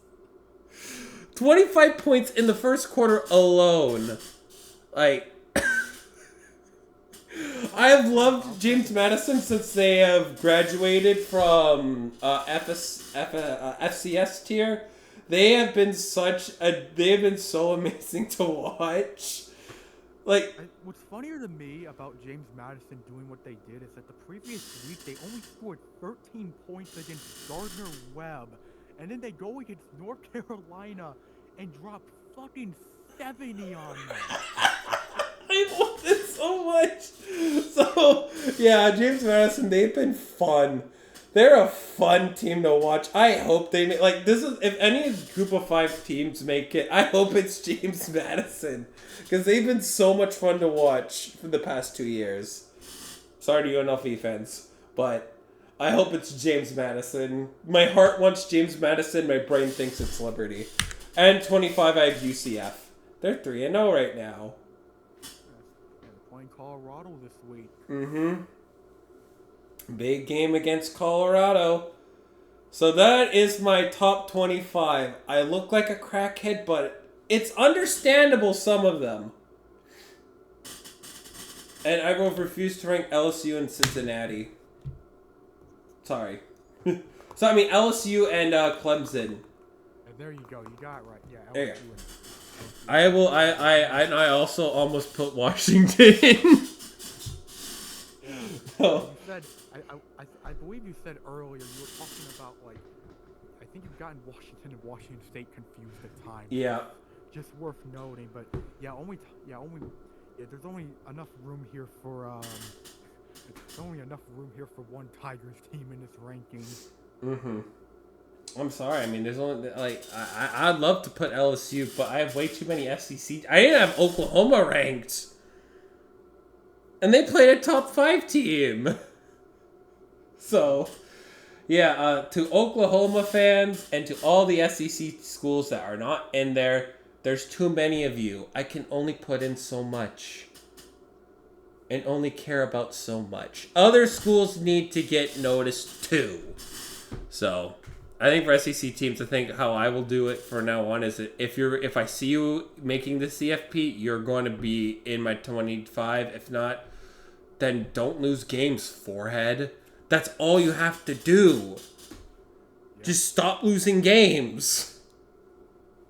25 points in the first quarter alone. Like, I have loved James Madison since they have graduated from FCS tier. They have been so amazing to watch. What's funnier to me about James Madison doing what they did is that the previous week they only scored 13 points against Gardner-Webb, and then they go against North Carolina and drop fucking 70 on them. I love this so much. So, yeah, James Madison, they've been fun. They're a fun team to watch. I hope they make, this is, if any group of 5 teams make it, I hope it's James Madison. Because they've been so much fun to watch for the past 2 years. Sorry to UNLV fans, but I hope it's James Madison. My heart wants James Madison, my brain thinks it's Liberty. And 25, I have UCF. They're 3-0 right now. They're playing Colorado this week. Mm-hmm. Big game against Colorado. So that is my top 25. I look like a crackhead, but it's understandable, some of them. And I will refuse to rank LSU and Cincinnati. Sorry. So, I mean, LSU and Clemson. And there you go. You got it right. Yeah, LSU There. and I will. I also almost put Washington in. You said, I believe you said earlier you were talking about I think you've gotten Washington and Washington State confused at times. Yeah. Just worth noting, but there's only enough room here for one Tigers team in this ranking. Mm-hmm. I'm sorry. I mean, there's only I'd love to put LSU, but I have way too many SEC. I didn't have Oklahoma ranked, and they played a top 5 team. So, Yeah, to Oklahoma fans and to all the SEC schools that are not in there, there's too many of you. I can only put in so much. And only care about so much. Other schools need to get noticed too. So, I think for SEC teams, I think how I will do it from now on is that if I see you making the CFP, you're going to be in my 25. If not, then don't lose games, forehead. That's all you have to do. Yeah. Just stop losing games.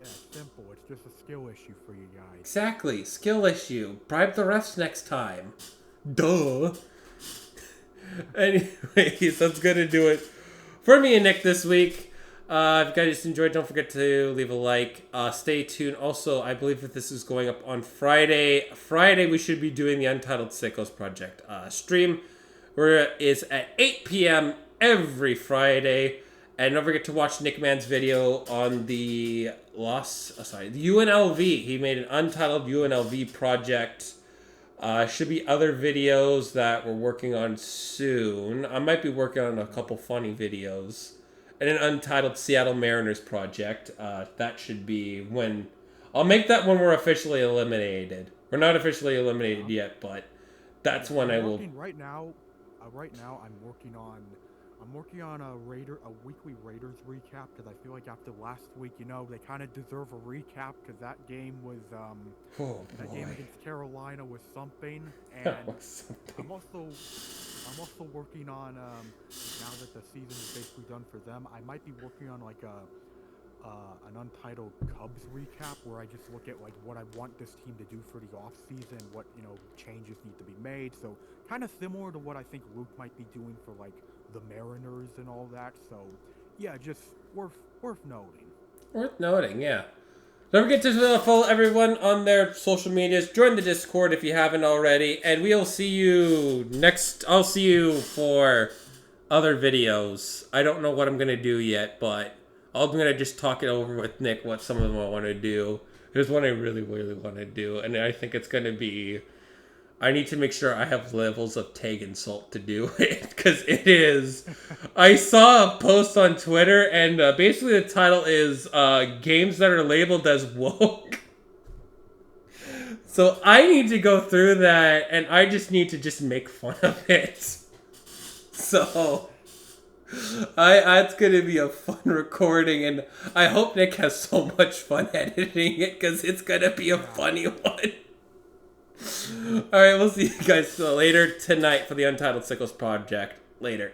Yeah, it's simple. It's just a skill issue for you guys. Exactly. Skill issue. Bribe the refs next time. Duh. Anyways, that's going to do it for me and Nick this week. If you guys enjoyed, don't forget to leave a like. Stay tuned. Also, I believe that this is going up on Friday. Friday, we should be doing the Untitled Sickles Project stream, where it's at 8 p.m. every Friday. And don't forget to watch Nickman's video on the UNLV. He made an Untitled UNLV project. Should be other videos that we're working on soon. I might be working on a couple funny videos. And an Untitled Seattle Mariners project. That should be when... I'll make that when we're officially eliminated. We're not officially eliminated yet, but that's when I will... Right now, I'm working on a weekly Raiders recap, because I feel like after last week, they kind of deserve a recap, because that game was game against Carolina was something. And I'm also working on now that the season is basically done for them, I might be working on like an Untitled Cubs recap, where I just look at like what I want this team to do for the off season, what changes need to be made. So kind of similar to what I think Luke might be doing for like the Mariners and all that. So yeah, just worth noting. Worth noting, yeah. Don't forget to follow everyone on their social medias. Join the Discord if you haven't already. And we'll see you next. I'll see you for other videos. I don't know what I'm going to do yet, but I'm going to just talk it over with Nick what some of them I want to do. There's one I really, really want to do. And I think it's going to be... I need to make sure I have levels of Taegen salt to do it, because it is... I saw a post on Twitter, and basically the title is games that are labeled as woke. So I need to go through that, and I just need to just make fun of it. So it's going to be a fun recording, and I hope Nick has so much fun editing it, because it's going to be a funny one. Alright, we'll see you guys later tonight for the Untitled Sickles Project. Later.